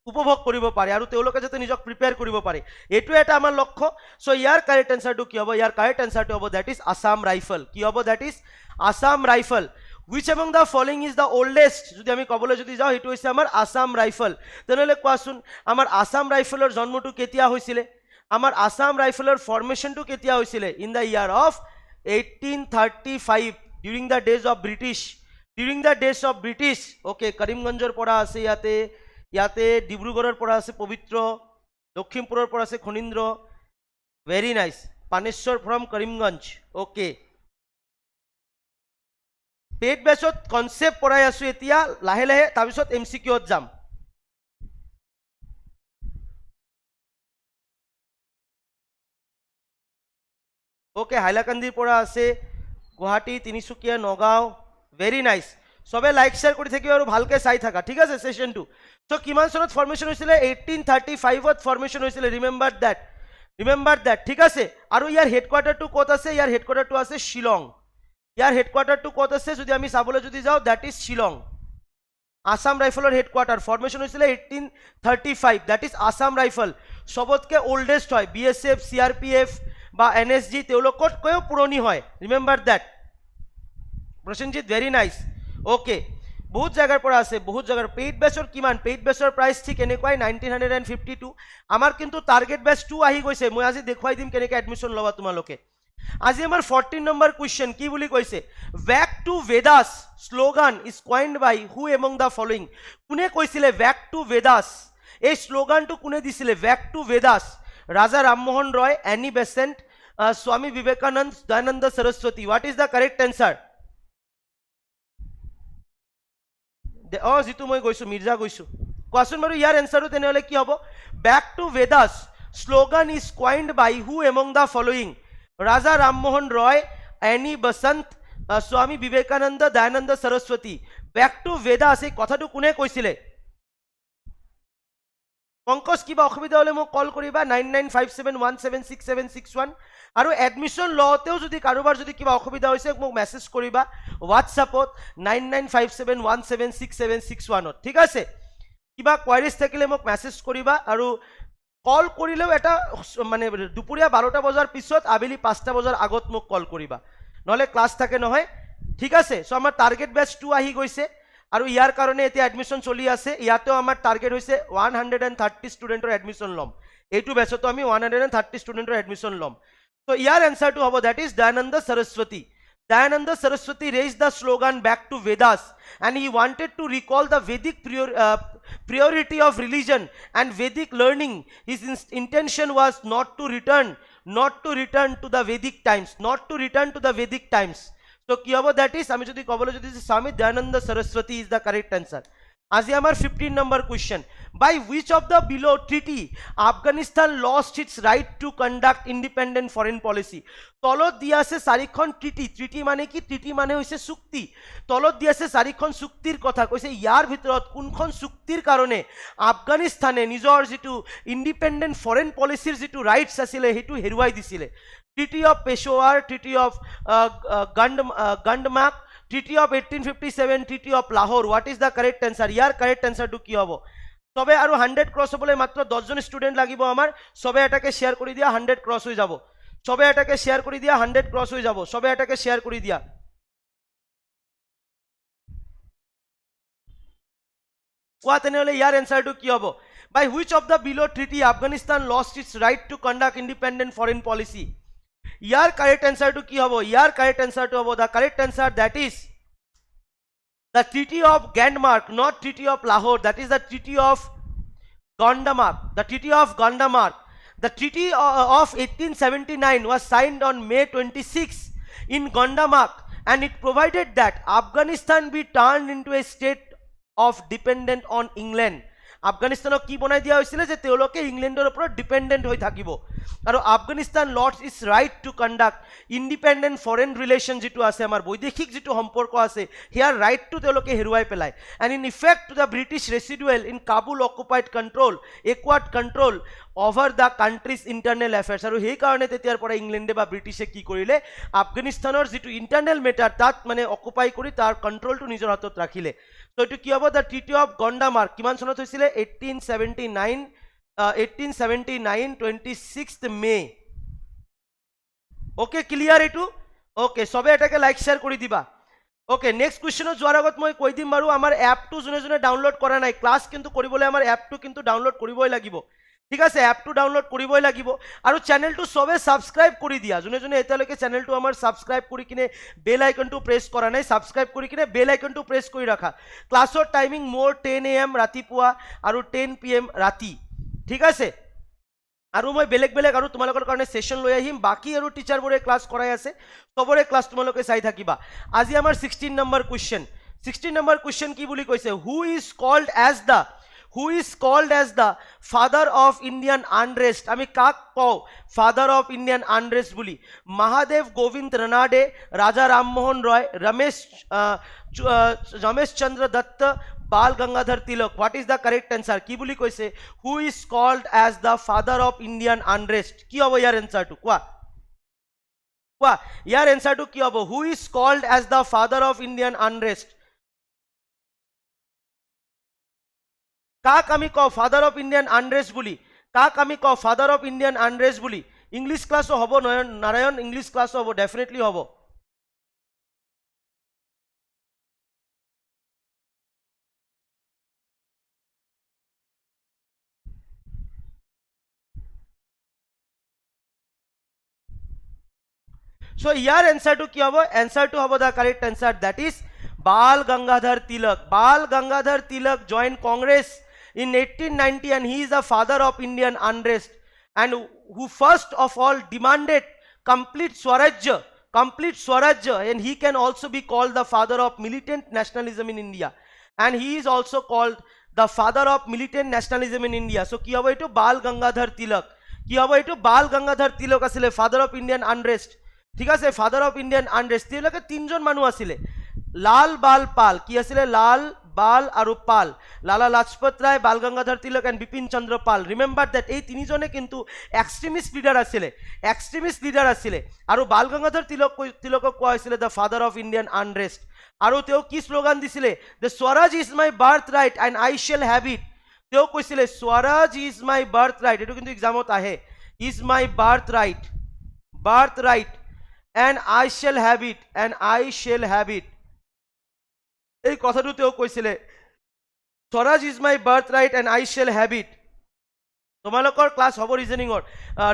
উপভোগ কৰিব পাৰে আৰু তেওঁলোকে যাতে নিজক প্ৰিপেয়াৰ কৰিব পাৰে এইটো এটা আমাৰ লক্ষ্য সো ইয়াৰ কাৰেক্ট এনসাৰটো কি হ'ব ইয়াৰ কাৰেক্ট এনসাৰটো হ'ব দ্যাট ইজ আসাম ৰাইফল কি হ'ব that is Assam rifle which among the following is the oldest যদি আমি কবলে যদি যাও এটো হৈছে আমাৰ আসাম ৰাইফল তেনেহলে কোৱাচোন আমাৰ আসাম ৰাইফলৰ জন্মটো কেতিয়া হৈছিল আমার আসাম রাইফলের ফরমেশনটো কেতিয়া হয়েছিল in the year of 1835 during the days of British okay করিমগঞ্জের পড়া আছে ইয়াতে ডিব্ৰুগড়েৰ পড়া আছে পবিত্ৰ দক্ষিণপুৰেৰ পড়া আছে Khanindra very nice Paneshwar from Karimganj okay paid বেচত কনসেপ্ট পড়াই আছো এতিয়া লাহে লাহে তাৰপিছত এমসিকিউত যাম ওকে হাইলাকান্দিৰ পৰা আছে গুৱাহাটী তিনিচুকীয়া নগাঁও ভেৰি নাইস সবে লাইক শেয়াৰ কৰি থাকিব আৰু ভালকে চাই থাকা ঠিক আছে সেশনটো সো কিমান চনত ফৰমেশন হৈছিল 1835 ত ফৰমেশন হৈছিল ৰিমেম্বাৰ দ্যাট ঠিক আছে আৰু ইয়াৰ হেডকোৱাৰ্টাৰটো ক'ত আছে ইয়াৰ হেডকোৱাৰ্টাৰটো আছে শিলং ইয়াৰ হেডকোৱাৰ্টাৰটো ক'ত আছে যদি আমি চাবলৈ যদি যাও দ্যাট ইজ শিলং আসাম ৰাইফলৰ হেডকোৱাৰ্টাৰ ফৰমেশন হৈছিল 1835 দ্যাট ইজ আসাম ৰাইফল সবতকে ওল্ডেষ্ট হয় বিএসএফ সিআৰপিএফ বা এনএসজি তেওঁলোকতকৈও পুৰণি হয় remember that Prasenjit very nice okay বহুত জায়গাৰ পৰা আছে বহুত জায়গাৰ পেইড বেচৰ কিমান পেইড বেচৰ প্ৰাইস ঠিক এনেকুৱাই 1952 আমাৰ কিন্তু টাৰ্গেট বেচ 2 আহি গৈছে মই আজি দেখুৱাই দিম কেনেকৈ এডমিশন লবা তোমালোকে আজি আমাৰ 14 নম্বৰ কোৱেশ্চন কি বুলি কৈছে back to Vedas slogan is coined by who among the following কোনে কৈছিলে ব্যাক টু বেদাস এই স্লোগানটো কোনে দিছিলে back to Vedas Raja Rammohan Roy, Annie Besant, Swami Vivekananda, Dayanand Saraswati. What is the correct answer? Jitu মই গৈছো মিৰ্জা গৈছো কোৱাচোন বাৰু ইয়াৰ এনসাৰটো তেনেহলে কি হ'ব back to Vedas slogan is coined by who among the following Raja Rammohan Roy, Annie Besant, Swami Vivekananda, Dayanand Saraswati. Back to Vedas এই কথাটো কোনে কৈছিলে পঙ্কজ কিবা অসুবিধা হলে মোক কল কৰিবা 9957176761 আৰু এডমিশন লওতেও যদি কাৰোবাৰ যদি কিবা অসুবিধা হৈছে মোক মেসেজ কৰিবা হোৱাটছআপত 9957176761 ঠিক আছে কিবা কোয়াৰিজ থাকিলে মোক মেসেজ কৰিবা আৰু কল কৰিলেও এটা মানে দুপৰীয়া 12টা বজাৰ পিছত আবেলি 5টা বজাৰ আগত মোক কল কৰিবা নহলে ক্লাস থাকে নহয় ঠিক আছে সো আমাৰ টাৰ্গেট বেচ 2 আহি গৈছে আৰু ইয়াৰ কাৰণে এতিয়া এডমিশন চলি আছে ইয়াতেও আমাৰ টাৰ্গেট হৈছে 130 ষ্টুডেন্টৰ এডমিশন লম এইটো বেচতো আমি 130 ষ্টুডেণ্টৰ এডমিশ্যন ল'ম তো ইয়াৰ এনসাৰটো হ'ব that is Dayanand Saraswati Dayananda Saraswati raised the slogan back to Vedas and he wanted to recall the Vedic priority of religion and Vedic learning. His intention was not to return to the Vedic times, So ki hobo that is ami jodi kobole jodi Swami Dayananda Saraswati is the correct answer. Aji amar 15 number question. By which of the below treaty Afghanistan lost its right to conduct independent foreign policy? তলত দিয়া আছে চাৰিখন treaty মানে কি treaty মানে হৈছে চুক্তি তলত দিয়া আছে চাৰিখন চুক্তিৰ কথা কৈছে ইয়াৰ ভিতৰত কোনখন চুক্তিৰ কাৰণে আফগানিস্তানে নিজৰ যেটো ইন্ডিপেন্ডেন্ট ফৰেন পলিচিৰ যেটো ৰাইটস আছিল হেতু হেৰুৱাই দিছিল Treaty of Peshawar, Treaty of Gandmak, Treaty of 1857, Treaty of Lahore. What is the correct answer? Here correct answer to কি হ'ব সবে আৰু 100 ক্ৰস হবলে মাত্ৰ 10 জন স্টুডেন্ট লাগিব আমাৰ সবে এটাকে শেয়াৰ কৰি দিয়া 100 ক্ৰস হৈ যাব সবে এটাকে শেয়াৰ কৰি দিয়া 100 ক্ৰস হৈ যাব সবে এটাকে শেয়াৰ কৰি দিয়া কোয়া তেনেহলে ইয়াৰ এনসারটো কি হ'ব By which of the below treaty Afghanistan lost its right to conduct independent foreign policy? Your correct answer to ki hobo your correct answer to hobo the correct answer that is the Treaty of Gandmark, not Treaty of Lahore, that is the Treaty of Gandamark. The Treaty of Gandamark. The Treaty of 1879 was signed on May 26 in Gandamark and it provided that Afghanistan be turned into a state of dependent on England. আফগানিস্তানক কি বনাই দিয়া হৈছিল যে তেওঁলোকে ইংল্যান্ডৰ ওপৰত dependent হৈ থাকিব আৰু Afghanistan lost it's right to conduct independent foreign relation যেটো আছে আমাৰ বৈদেশিক যেটো সম্পৰ্ক আছে হিয়াৰ ৰাইট টু তেওঁলোকে হেৰুৱাই পেলাই and in effect to the British residual in Kabul occupied control acquired control over the country's internal affairs আৰু সেই কাৰণে তেতিয়াৰ পৰা ইংল্যান্ডে বা ব্ৰিটিছে কি কৰিলে আফগানিস্তানৰ যেটো ইন্টাৰনেল মেটাৰ তাত মানে অকুপাই কৰি তাৰ কন্ট্ৰোলটো নিজৰ হাতত ৰাখিলে তো এটো কি হ'ব দা ট্ৰিটি অফ গন্ডামাৰ্ক কিমান চনত হৈছিল 1879 26th মে ওকে ক্লিয়াৰ এটো ওকে সবে এটাকে লাইক শেয়াৰ কৰি দিবা ওকে নেক্সট কোৱেশ্চনত যোৱাৰ আগত মই কৈ দিম বাৰু আমাৰ এপটো জনে ডাউনলোড কৰা নাই ক্লাস কিন্তু কৰিবলৈ আমাৰ এপটো কিন্তু ডাউনলোড কৰিবই লাগিব ঠিক আছে এপটো ডাউনলোড কৰিবই লাগিব আৰু চেনেলটো সবে সাবস্ক্ৰাইব কৰি দিয়া জনে এতিয়ালৈকে চেনেলটো আমাৰ সাবস্ক্ৰাইব কৰি কিনে বেল আইকনটো প্ৰেছ কৰা নাই সাবস্ক্ৰাইব কৰি কিনে বেল আইকনটো প্ৰেছ কৰি ৰাখা ক্লাছৰ টাইমিং মোৰ 10 AM ৰাতিপুৱা আৰু 10 PM ৰাতি ঠিক আছে আৰু মই বেলেগ আৰু তোমালোকৰ কাৰণে সেশন লৈ আহিম বাকি আৰু টিচাৰবোৰে ক্লাস কৰাই আছে সবৰে ক্লাস তোমালোকে চাই থাকিবা আজি আমাৰ 16 নম্বৰ কোৱেশ্চন কি বুলি কৈছে who is called as the father of Indian unrest আমি কাক কও father of Indian unrest বুলি Mahadev Govind Ranade Raja Rammohan Roy Ramesh Chandra Datta Bal Gangadhar Tilak what is the correct answer কি বুলি কৈছে who is called as the father of Indian unrest কি হ'ব ইয়াৰ answer টো কোৱা ইয়াৰ answer টো কি হ'ব who is called as the father of Indian unrest কাক আমি কও ফাদার অফ ইন্ডিয়ান আনরেস্ট বুলি কাক আমি কও ফাদার অফ ইন্ডিয়ান আনরেস্ট বুলি ইংলিশ ক্লাসও হ'ব নারায়ণ ইংলিশ ক্লাসও হ'ব ডেফিনেটলি হ'ব সো ইয়াৰ এনসারটো কি হ'ব এনসারটো হ'ব the correct answer that is Bal Gangadhar Tilak joined Congress in 1890 and he is the father of Indian unrest and who first of all demanded complete Swarajya and he can also be called the father of militant nationalism in India and he is also called the father of militant nationalism in India so ki hobo eto Bal Gangadhar Tilak asile father of Indian unrest ঠিক আছে father of Indian unrest tilake তিনজন মানুহ asile লাল বাল পাল কি আছিলে লাল বাল আৰু Pal Lala Lajpat Rai Bal Gangadhar Tilak and Bipin Chandra Pal remember that এই তিনিজনে কিন্তু এক্সট্ৰিমিষ্ট লিডাৰ আছিলে আৰু বাল গংগাধৰ তিলকক কোৱা হৈছিলে দ্য ফাদাৰ অফ ইণ্ডিয়ান আনৰেষ্ট আৰু তেওঁ কি শ্লোগান দিছিলে the Swaraj is my birth right and I shell have it তেওঁ কৈছিলে Swaraj is my birth right এইটো কিন্তু এক্সামত আহে is my birth right and I shell have it এই কথাটো তেওঁ কৈছিলে Swaraj is my birth right and I shell have it তোমালোকৰ ক্লাছ হ'ব ৰিজনিঙৰ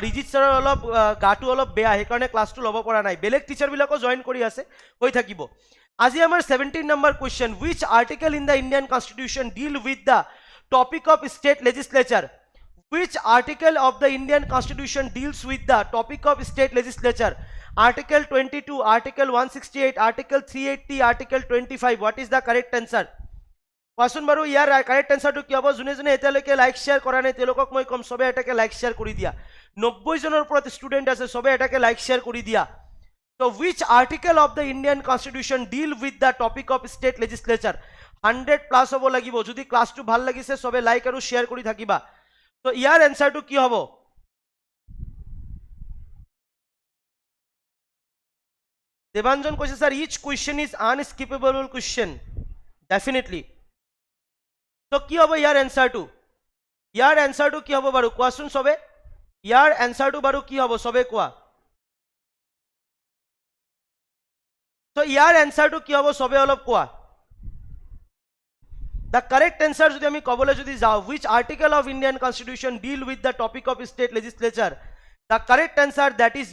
ৰিজিত ছাৰৰ অলপ গাটো অলপ বেয়া সেইকাৰণে ক্লাছটো ল'ব পৰা নাই বেলেগ টিচাৰবিলাকো জইন কৰি আছে হৈ থাকিব আজি আমাৰ 17 number question which article in the Indian Constitution deal with the topic of state legislature which article of the Indian Constitution deals with the topic of state legislature article 22 article 168 article 380 article 25 what is the correct answer কোৱাচোন বাৰু ইয়াৰ correct এনসাৰটো কি হ'ব জুনে জুনে এতিয়ালৈকে like share কৰা নাই তেওঁলোকক মই কম সবে এটাকে লাইক শেয়াৰ কৰি দিয়া 90 জনৰ ওপৰত ষ্টুডেন্ট আছে সবে এটাকে লাইক শেয়াৰ কৰি দিয়া so which article of the Indian Constitution deal with the topic of state legislature 100 plus হ'ব লাগিব যদি ক্লাছটো ভাল লাগিছে সবে লাইক আৰু শেয়াৰ কৰি থাকিবা so ইয়াৰ এনসাৰটো কি হ'ব দেবাঞ্জন কৈছে sir each question is unskippable question definitely so কি হ'ব ইয়াৰ এনসাৰটো কি হ'ব বাৰু কোৱাচোন সবে ইয়াৰ এনসাৰটো বাৰু কি হ'ব সবে কোৱা so ইয়াৰ এনসাৰটো কি হ'ব সবে অলপ কোৱা the correct answer যদি আমি কবলে যদি যাও which article of Indian Constitution deal with the topic of state legislature the correct answer that is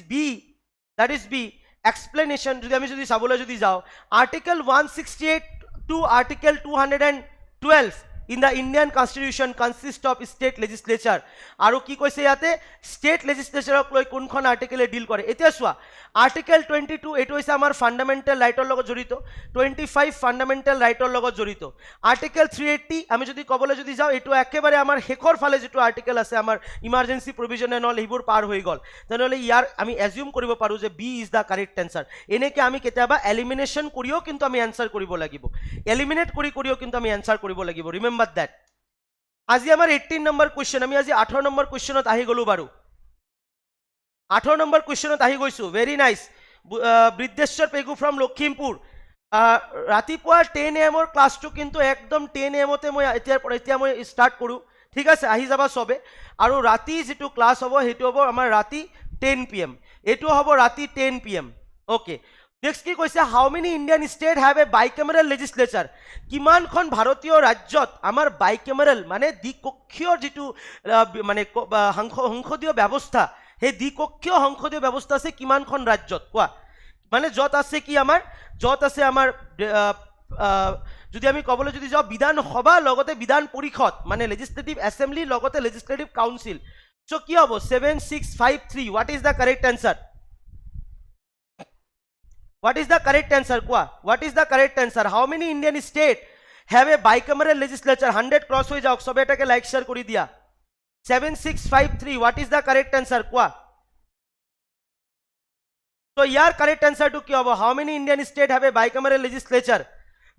B explanation যদি আমি যদি সাবলে যদি যাও article 168 to article 212 in the Indian Constitution consist of state legislature আৰু কি কৈছে ইয়াতে state legislature ক লৈ কোনখন আৰ্টিকেলে ডিল কৰে এতিয়া সোৱা আৰ্টিকেল 22 এটো হৈছে আমাৰ ফান্ডামেন্টাল ৰাইটৰ লগত জড়িত 25 ফান্ডামেন্টাল ৰাইটৰ লগত জড়িত আৰ্টিকেল 380 আমি যদি কবলে যদি যাও এটো একেবাৰে আমাৰ হেকৰ ফালে যেটো আৰ্টিকেল আছে আমাৰ ইমাৰ্জেন্সি প্ৰভিজন এন্ড অল হিবোৰ পাৰ হৈ গল তেনেহলে ইয়াৰ আমি এজিউম কৰিব পাৰো যে B is the correct answer এনেকে আমি কেতিয়াবা এলিমিনেশন কৰিও কিন্তু আমি আনসাৰ কৰিব লাগিব এলিমিনেট কৰিও কিন্তু আমি আনসাৰ কৰিব লাগিব ৰিমেম্বাৰ দ্যাট আজি আমাৰ 18 নম্বৰ কোৱেশ্চন আমি আজি 18 নম্বৰ কোৱেশ্চনত আহি গলো বাৰু 18 নম্বৰ কোৱেশ্চনত আহি গৈছো very nice Briddheswar Pegu from Lakhimpur ৰাতিপুৱা 10 am ৰ ক্লাছটো কিন্তু একদম 10 am তে মই এতিয়া মই স্টাৰ্ট কৰো ঠিক আছে আহি যাবা সবে আৰু ৰাতি যেটো ক্লাছ হ'ব হেতু হ'ব আমাৰ ৰাতি 10 pm এটো হ'ব ৰাতি 10 pm ওকে নেক্সট কি কৈছে how many Indian state have a bicameral legislature কিমানখন ভাৰতীয় ৰাজ্যত আমাৰ বাইকেমেৰাল মানে দ্বিকক্ষীয় যেটো মানে সংসদীয় ব্যৱস্থা হে দ্বিকক্ষীয় সংসদীয় ব্যৱস্থা আছে কিমানখন ৰাজ্যত কোৱা মানে যত আছে কি আমাৰ যত আছে আমাৰ যদি আমি কবলে যদি যাও বিধান সভা লগতে বিধান পৰিষদ মানে লেজিসলেটিভ অ্যাসেম্বলি লগতে লেজিসলেটিভ কাউন্সিল সো কি হ'ব 7653 what is the correct answer what is the correct answer kwa what is the correct answer how many Indian state have a bicameral legislature 100 cross hoye jaok sobe etake like share kori dia 7653 what is the correct answer kwa so your correct answer to ki hobo how many Indian state have a bicameral legislature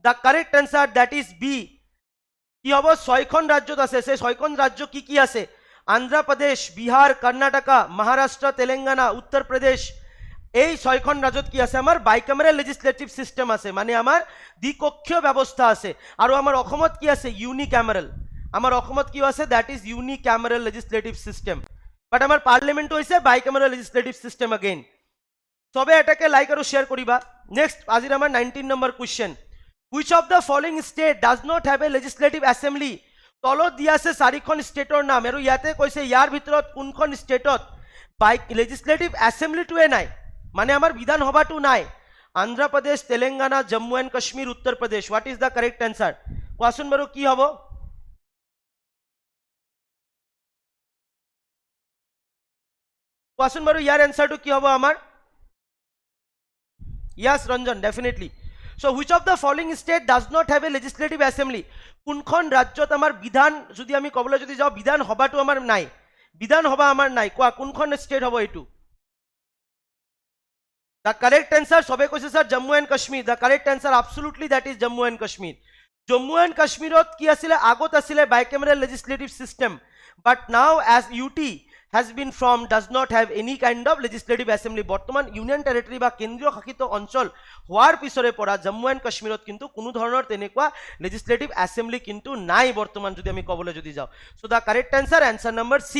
the correct answer that is B ki hobo 6 খন রাজ্যত আছে সে 6 খন রাজ্য কি কি আছে আন্ধ্র প্রদেশ বিহার কর্ণাটক মহারাষ্ট্র তেলেঙ্গানা উত্তর প্রদেশ এই 6 খন রাজ্যত কি আছে আমাৰ বাইকামেৰাল লেজিসলেটিভ সিস্টেম আছে মানে আমাৰ দ্বিকক্ষীয় ব্যৱস্থা আছে আৰু আমাৰ অসমত কি আছে ইউনিক্যামেৰাল আমাৰ অসমত কি আছে দ্যাট ইজ ইউনিক্যামেৰাল লেজিসলেটিভ সিস্টেম বাট আমাৰ পাৰ্লিমেন্ট হৈছে বাইকামেৰাল লেজিসলেটিভ সিস্টেম अगेन সবে এটাকে লাইক আৰু শেয়াৰ কৰিবা নেক্সট আজিৰ আমাৰ 19 number question which of the following state does not have a legislative assembly তলত দিয়া আছে চাৰিখন ষ্টেটৰ নাম আৰু ইয়াতে কৈছে ইয়াৰ ভিতৰত কোনখন ষ্টেটত বাই লেজিসলেটিভ অ্যাসেম্বলিটোৱে নাই মানে আমার বিধান সভাটো নাই Andhra Pradesh Telangana Jammu and Kashmir Uttar Pradesh what is the correct answer question বারু কি হবো কোয়াশন বারু ইয়ার আনসারটো কি হবো আমার Yash Ranjan definitely so which of the following state does not have a legislative assembly কোনখন রাজ্যত আমার বিধান যদি আমি কবলে যদি যাও বিধান সভাটো আমার নাই বিধান সভা আমার নাই কোয়া কোনখন স্টেট হবো এটু The correct answer sobe koise sir Jammu and Kashmir the correct answer absolutely that is Jammu and Kashmir Jammu and Kashmirot ki asile agot asile bicameral legislative system but now as UT has been formed does not have any kind of legislative assembly বর্তমান union territory বা কেন্দ্রীয় শাসিত অঞ্চল হোৱাৰ পিছৰে পৰা Jammu and কাশ্মীৰত কিন্তু কোনো ধৰণৰ তেনেকুৱা legislative assembly কিন্তু নাই বৰ্তমান যদি আমি কবলে যদি যাও so the correct answer number C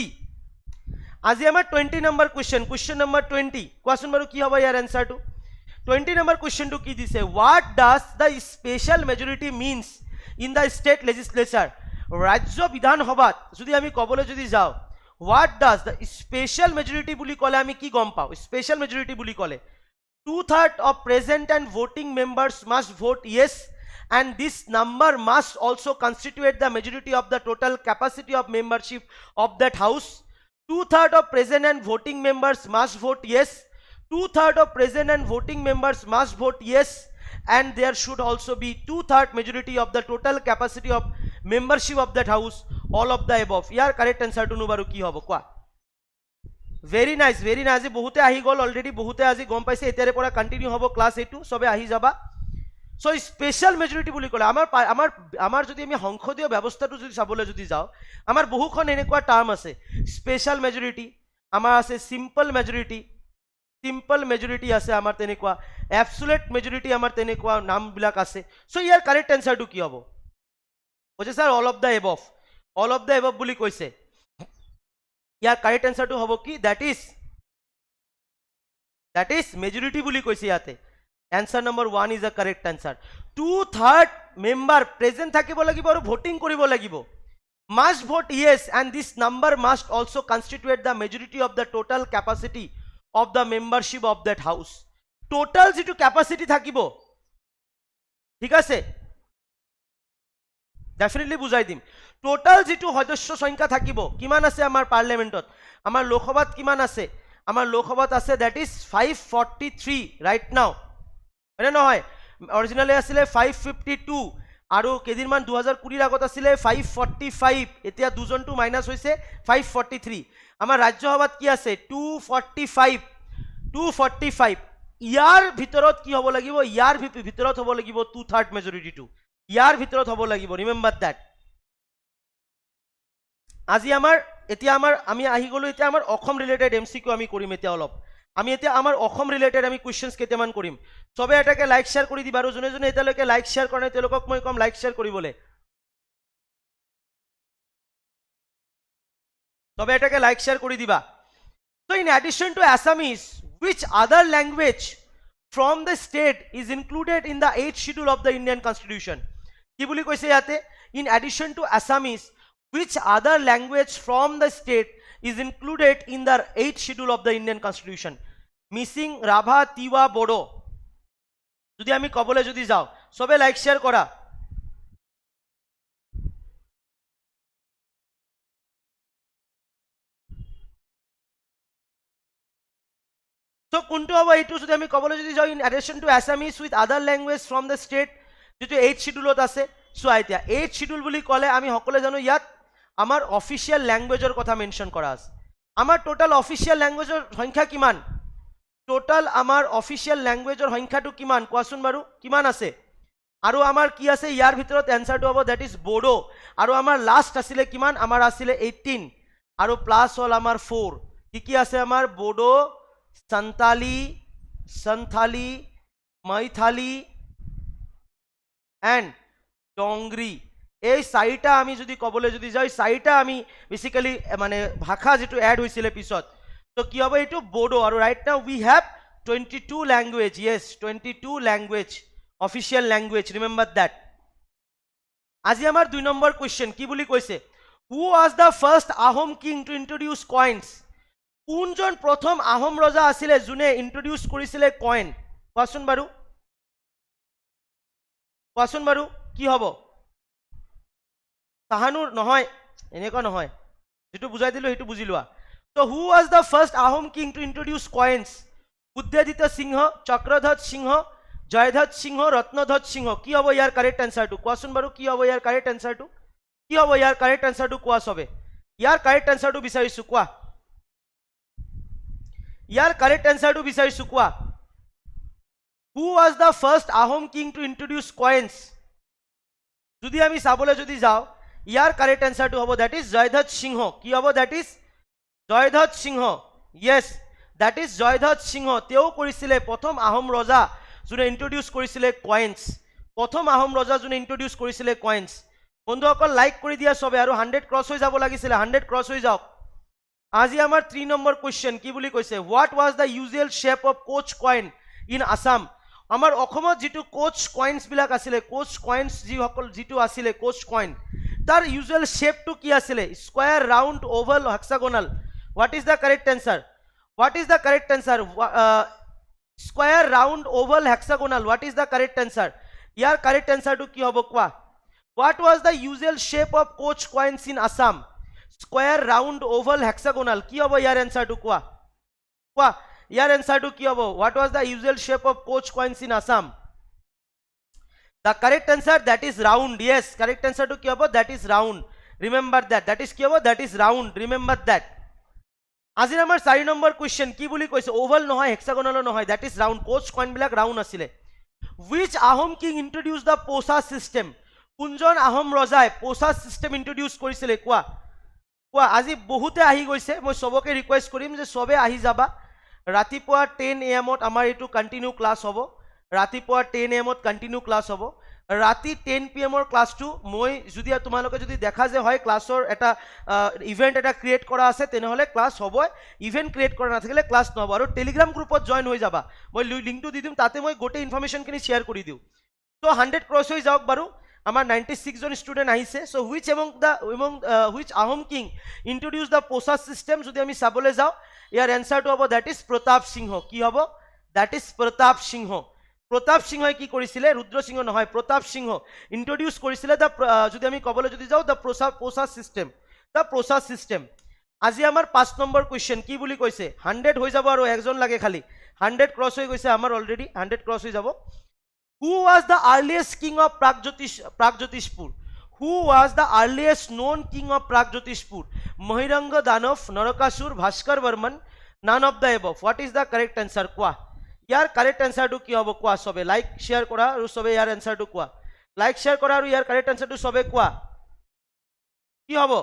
আজি আমাৰ 20 নম্বৰ কোৱেশ্চন নম্বৰ 20 কোৱাচোন বাৰু কি হ'ব ইয়াৰ আনসাৰটো 20 নম্বৰ কোৱেশ্চনটো কি দিছে what does the special majority means in the state legislature ৰাজ্য বিধান সভাত যদি আমি কবলে যদি যাও What does the special majority বুলি ক'লে আমি কি গম পাওঁ? Special majority বুলি ক'লে 2/3 of present and voting members must vote yes, and this number must also constitute the majority of the total capacity of membership of that house. 2/3 of present and voting members must vote yes. 2/3 of present and voting members must vote yes, and there should also be 2/3 majority of the total capacity of membership of that house. All of the above. Here correct answer to no baru ki hobo kwa. Very nice, very nice. Bohute ahi gol already, bohute aji gom paise etiare pora continue hobo class 8 sobe ahi jaba. So special majority বুলি ক'লে আমাৰ যদি আমি সংসদীয় ব্যৱস্থাটো যদি চাবলৈ যদি যাওঁ আমাৰ বহুখন এনেকুৱা টাৰ্ম আছে স্পেশাল মেজৰিটি আমাৰ আছে সিম্পল মেজৰিটি আছে আমাৰ তেনেকুৱা এবসোলিউট মেজৰিটি আমাৰ তেনেকুৱা নামবিলাক আছে সো ইয়াৰ কাৰেক্ট আনসাৰটো কি হ'ব কৈছে sir all of the above বুলি কৈছে ইয়াৰ কাৰেক্ট আনসাৰটো হ'ব কি দ্যাট ইজ মেজৰিটি বুলি কৈছে ইয়াতে answer number 1 is a correct answer 2/3 member present থাকিব লাগিব আৰু ভোটিং কৰিব লাগিব must vote yes, and this number must also constitute the majority of the total capacity of the membership of that house. Total যেটো capacity থাকিব ঠিক আছে definitely বুজাই দিম টোটাল যেটো সদস্য সংখ্যা থাকিব কিমান আছে আমাৰ পাৰ্লিমেন্টত আমাৰ লোকসভাত কিমান আছে আমাৰ লোকসভাত আছে দ্যাট ইজ 543 ৰাইট নাও হয় নহয় অৰিজিনালি আছিলে 552 আৰু কেদিনমান 2020 আগত আছিলে 545 এতিয়া দুজনটো মাইনাস হৈছে 543 আমাৰ ৰাজ্যসভাত কি আছে 245 ইয়াৰ ভিতৰত কি হ'ব লাগিব ইয়াৰ ভিতৰত হ'ব লাগিব 2/3 মেজৰিটিটো ইয়াৰ ভিতৰত হ'ব লাগিব ৰিমেম্বাৰ দ্যাট আজি আমি আহি গলো এতিয়া আমাৰ অসম ৰিলেটেড এমসিকিউ আমি কৰিম এতিয়া অলপ আমি এতিয়া আমাৰ অসম ৰিলেটেড আমি কোৱেশ্চনছ কেইটামান কৰিম সবে এটাকে লাইক শেয়াৰ কৰি দিবা আৰু জনে জনে এটালৈকে লাইক শেয়াৰ কৰা নাই তেওঁলোকক মই কম লাইক শেয়াৰ কৰিবলৈ সবে এটাকে লাইক শেয়াৰ কৰি দিবা so in addition to Assamese which other language from the state is included in the 8th schedule of the Indian Constitution কি বুলি কৈছে ইয়াতে in addition to Assamese which other language from the state is included in the 8th schedule of the Indian Constitution missing Rabha Tiwa Bodo যদি আমি কবলে যদি যাও সবে লাইক শেয়ার করা তো কোনটো হবে এইটো যদি আমি কবলে যদি যাও in addition to Assamese with other language from the state যেটো 8th শিডিউলত আছে সো আইতিয়া 8th শিডিউল বুলি কলে আমি সকলে জানো ইয়াত আমাৰ অফিশিয়াল ল্যাঙ্গুয়েজৰ কথা মেনশন কৰা আছে আমাৰ টোটাল অফিশিয়াল ল্যাঙ্গুয়েজৰ সংখ্যা কিমান টোটাল আমাৰ অফিশিয়াল ল্যাঙ্গুয়েজৰ সংখ্যাটো কিমান কোৱাচোন বাৰু কিমান আছে আৰু আমাৰ কি আছে ইয়াৰ ভিতৰত এনসাৰটো হ'ব দ্যাট ইজ বড়ো আৰু আমাৰ লাষ্ট আছিল কিমান আমাৰ আছিল 18 আৰু প্লাস হল আমাৰ 4 কি আছে আমাৰ বড়ো সন্থালি মাইথালি এন্ড ডংগ্ৰী এই চাৰিটা আমি যদি কবলে যদি যাই চাৰিটা আমি বেসিক্যালি মানে ভাষা যেটো এড হৈছিল পিছত তো কি হবে এটো বড়ো আৰু right now we have 22 language yes 22 language official language remember that আজি আমার 2 নম্বৰ কোশ্চেন কি বুলি কৈছে who was the first Ahom king to introduce coins কোনজন প্ৰথম আহোম ৰজা আছিল যোনে ইন্ট্ৰোডিউস কৰিছিল কয়েন কোৱাচোন বাৰু কি হ'ব তাহানুৰ নহয় এনেকুৱা নহয় যেটো বুজাই দিলো হেতু বুজি লোৱা So who was the first Ahom king to introduce coins? Udayaditya Singha, Chakradhwaj Singha, Jayadhwaj Singha, Ratnadhwaj Singha. Ki hobo yar correct answer to? Question baru ki hobo yar correct answer to? Ki hobo yar correct answer to koa sobe? Yar correct answer to bisarisu koa? Yar correct answer to bisarisu koa? Who was the first Ahom king to introduce coins? Jodi ami sabole jodi jao, yar correct answer to hobo that is Jayadhwaj Singha. Ki hobo that is Jayadhwaj Singha. Yes, that is Jayadhwaj Singha. Teo korisile prothom Ahom Raja june introduce korisile coins. Prothom Ahom Raja june introduce korisile coins. Bondhu okol like kori dia sobe aru 100 cross hoi jabo lagisile 100 cross hoi jaok. Aji amar 3 number question ki boli koise what was the usual shape of coach coin in Assam? Amar Okhomot jitu coach coins bilak asile coach coins ji hokol jitu asile coach coin তাৰ usual শ্বেপটো কি আছিলে square round oval hexagonal what is the correct answer square round oval hexagonal what is the correct answer ইয়াৰ correct এনসাৰটো কি হ'ব কোৱা What was the usual shape of coach coins in Assam? Square, round, oval, hexagonal. কি হ'ব ইয়াৰ এনসাৰটো কোৱা ইয়াৰ এনসাৰটো কি হ'ব What was the usual shape of coach coins in Assam? The correct answer that is round. Yes, correct answer to কি হ'ব that is round. Remember that. That is কি হ'ব that is round. Remember that. আজিৰ আমাৰ 4 number question কি বুলি কৈছে oval নহয় hexagonal নহয় that is round. coach coin বিলাক round আছিলে. Which Ahom king introduced the posa system? কোনজন আহোম ৰজাই পোছা সিস্টেম ইন্ট্ৰোডিউস কৰিছিলে কোৱা আজি বহুতে আহি গৈছে মই সবকে ৰিকুৱেষ্ট কৰিম যে সবে আহি যাবা ৰাতিপুৱা 10 AM ত আমাৰ এটো কন্টিনিউ ক্লাস হ'ব ৰাতিপুৱা 10 AM ত কন্টিনিউ ক্লাস হ'ব ৰাতি 10 PM ৰ ক্লাসটো মই যদি তোমালোকে যদি দেখা যে হয় ক্লাসৰ এটা ইভেন্ট এটা ক্ৰিয়েট কৰা আছে তেনেহলে ক্লাস হ'ব ইভেন্ট ক্ৰিয়েট কৰা নাথাকিলে ক্লাস নহব আৰু টেলিগ্ৰাম গ্ৰুপত জয়েন হৈ যাবা মই লিংকটো দি দিম তাতে মই গোটে ইনফৰমেশন খিনি শেয়াৰ কৰি দিও তো 100 ক্ৰছ হৈ যাওক বাৰু Amar 96 John student ahise so which which Ahom king introduced the posa system jodi ami sabole jao your answer to hobo that is Pratap Singha ki hobo that is Pratap Singha ki korisile Rudra Singha nohoy Pratap Singha introduce korisile the jodi ami kobole jodi jao the posa system আজি আমার 5 number question কি বুলি কৈছে 100 হৈ যাব আৰু একজন লাগে খালি 100 ক্ৰছ হৈ গৈছে আমাৰ অলৰেডি 100 ক্ৰছ হৈ যাব Who was the earliest king of Pragjotishpur? Who was the earliest known king of Pragjotishpur? Mahiranga, Danav, Narakasur, Bhaskar Varman, none of the above. What is the correct answer? Kwa? Yar correct answer to ki hobo kwa sobe like share kora aru sobe yar answer to kwa like share kora aru yar correct answer to sobe kwa ki hobo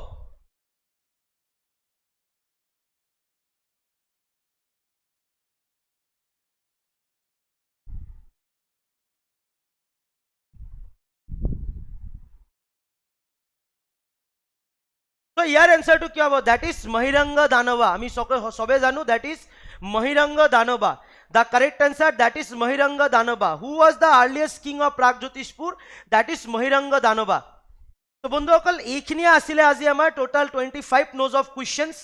So your answer to kya hobo that is Mahiranga Danava ami sobe janu that is Mahiranga Danava the correct answer that is Mahiranga Danava who was the earliest king of Pragjotishpur that is Mahiranga Danava so বন্ধুসকল এইখিনি আসিলে আজি আমাৰ total 25 nose of questions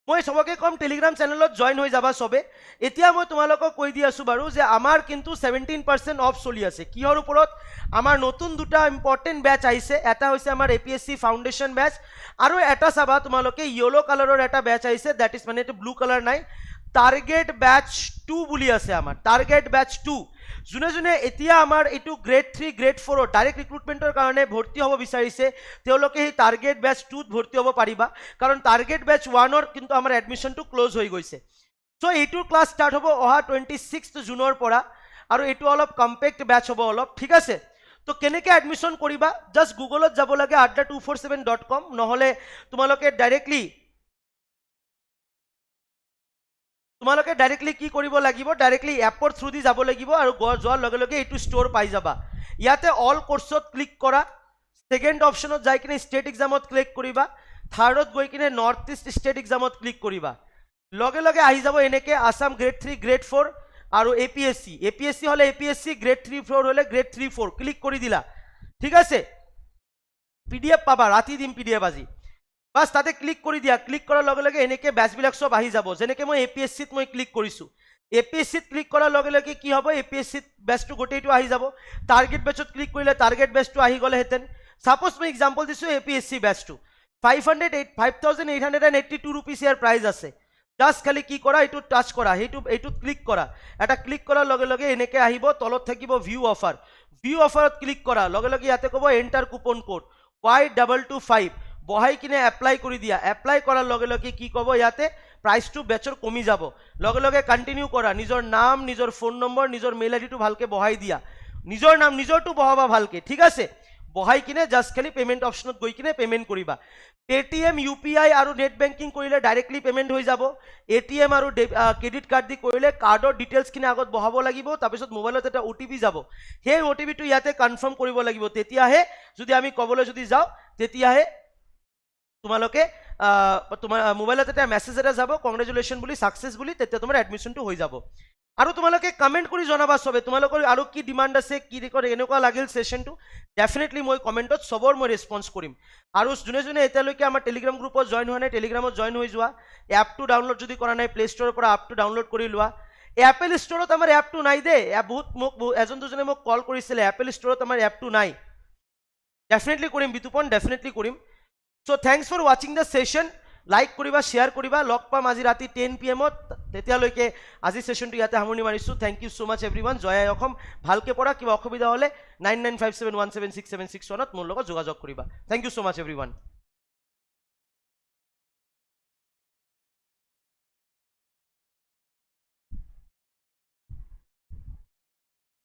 মই সবকে কম Telegram চ্যানেলত join হৈ যাবা সবে এতিয়া মই তোমালোকক কৈ দি আছো বাৰু যে আমাৰ কিন্তু 17% অফ চলি আছে কিহৰ ওপৰত আমাৰ নতুন দুটা ইম্পৰ্টেন্ট ব্যাচ আইছে এটা হৈছে আমাৰ APSC ফাউন্ডেশন ব্যাচ আৰু এটা চাবা তোমালোকে ইয়েলো কালাৰৰ এটা ব্যাচ আইছে দ্যাট ইজ মানে এটা ব্লু কালাৰ নাই টাৰ্গেট ব্যাচ 2 বুলি আছে আমাৰ টাৰ্গেট ব্যাচ 2 জুনে জুনে এতিয়া আমাৰ এটো গ্ৰেড 3 গ্ৰেড 4 ডাইৰেক্ট ৰিক্ৰুটমেন্টৰ কাৰণে ভৰ্তি হ'ব বিচাৰিছে তেওঁলোকে এই টাৰ্গেট ব্যাচ 2 ত ভৰ্তি হ'ব পাৰিবা কাৰণ টাৰ্গেট ব্যাচ 1 ৰ কিন্তু আমাৰ এডমিশনটো ক্লোজ হৈ গৈছে সো এইটো ক্লাস স্টাৰ্ট হ'ব অহা 26 জুনৰ পৰা আৰু এইটো অলপ কম্পেক্ট ব্যাচ হ'ব অলপ ঠিক আছে তো কেনেকে এডমিশন কৰিবা জাস্ট গুগলত যাব লাগে adda247.com নহলে তোমালোকে ডাইৰেক্টলি কি কৰিব লাগিব ডাইৰেক্টলি এপৰ থ্ৰু দি যাব লাগিব আৰু যোৱাৰ লগে লগে এইটো ষ্টৰ পাই যাবা ইয়াতে অল কোৰ্সত ক্লিক কৰা সেকেন্ড অপশনত যাই কিনে স্টেট এক্সামত ক্লিক কৰিবা থাৰ্ডত গৈ কিনে নৰ্থ ইষ্ট স্টেট এক্সামত ক্লিক কৰিবা লগে লগে আহি যাব এনেকে আসাম গ্ৰেড 3 গ্ৰেড 4 আৰু APSC হলে APSC গ্ৰেড 3 4 হলে গ্ৰেড 3 4 ক্লিক কৰি দিলা ঠিক আছে PDF পাবা ৰাতি দিম PDF আজি বাস তাতে ক্লিক কৰি দিয়া ক্লিক কৰাৰ লগে লগে এনেকে ব্যাচ বিলাক সব আহি যাব যেনেকে মই APSC ত মই ক্লিক কৰিছো APSC ত ক্লিক কৰাৰ লগে লগে কি হ'ব APSC ত ব্যাচটো গোটেইটো আহি যাব টার্গেট ব্যাচত ক্লিক কৰিলে টার্গেট ব্যাচটো আহি গলে হেতেন সাপোজ মই एग्जांपल দিছো APSC ব্যাচটো 5882 रुपीस ইয়াৰ প্ৰাইস আছে জাস্ট খালি কি কৰা এটো টাচ কৰা এইটো ক্লিক কৰা এটা ক্লিক কৰাৰ লগে লগে এনেকে আহিব তলত থাকিব ভিউ অফাৰত ক্লিক কৰা লগে লগে ইয়াতে ক'ব এন্টাৰ কুপন কোড Y225 বহাই কিনে এপ্লাই কৰি দিয়া এপ্লাই কৰাৰ লগে লগে কি ক'ব ইয়াতে প্ৰাইসটো বেচৰ কমি যাব লগে লগে কন্টিনিউ কৰা নিজৰ নাম নিজৰ ফোন নম্বৰ নিজৰ মেইল আইডিটো ভালকে বহাই দিয়া নিজৰ নাম নিজৰটো বহাবা ভালকে ঠিক আছে বহাই কিনে জাস্ট খালি পেমেন্ট অপশনত গৈ কিনে পেমেন্ট কৰিবা Paytm UPI আৰু নেট বেংকিং কৰিলে ডাইৰেক্টলি পেমেন্ট হৈ যাব ATM আৰু ক্ৰেডিট কাৰ্ড দি কৰিলে কাৰ্ডৰ ডিটেইলছ কিনে আগত বহাব লাগিব তাৰপিছত মোবাইলত এটা OTP যাব সেই OTP টো ইয়াতে কনফাৰ্ম কৰিব লাগিব তেতিয়াহে যদি আমি কবলৈ যদি যাও তেতিয়াহে তোমালোকে তোমাৰ মোবাইলত এটা মেছেজ এটা যাব কংগ্ৰেচুলেশ্যন বুলি সাকসেস বুলি তেতিয়া তোমাৰ এডমিশনটো হৈ যাব আৰু তোমালোকে কমেন্ট কৰি জনাবা সবে তোমালোকৰ আৰু কি ডিমান্ড আছে কি ৰেকৰ্ড এনেকুৱা লাগিল সেশনটো ডেফিনেটলি মই কমেন্টত সবৰ মই ৰেসপন্স কৰিম আৰু যোনে যোনে এতিয়ালৈকে আমাৰ টেলিগ্ৰাম গ্ৰুপত জয়েন হোৱা নাই টেলিগ্ৰামত জয়েন হৈ যোৱা এপটো ডাউনলোড যদি কৰা নাই প্লে ষ্টৰৰ পৰা এপটো ডাউনলোড কৰি লোৱা এপল ষ্টৰত আমাৰ এপটো নাই দে বহুত মোক এজন দুজনে মোক কল কৰিছিলে এপল ষ্টৰত আমাৰ এপটো নাই ডেফিনেটলি কৰিম বিতুপন ডেফিনেটলি কৰিম so thanks for watching the session like কৰিবা শেয়াৰ কৰিবা লগ পাম আজি ৰাতি 10 PM তেতিয়ালৈকে আজি সেশনটো ইয়াতে সামৰণি মাৰিছো থ্যাংক ইউ সো মাচ এভৰিওয়ান জয় আই অসম ভালকে পঢ়া কিবা অসুবিধা হলে 9957176761 মোৰ লগত যোগাযোগ কৰিবা থ্যাংক ইউ সো মাচ এভৰিওয়ান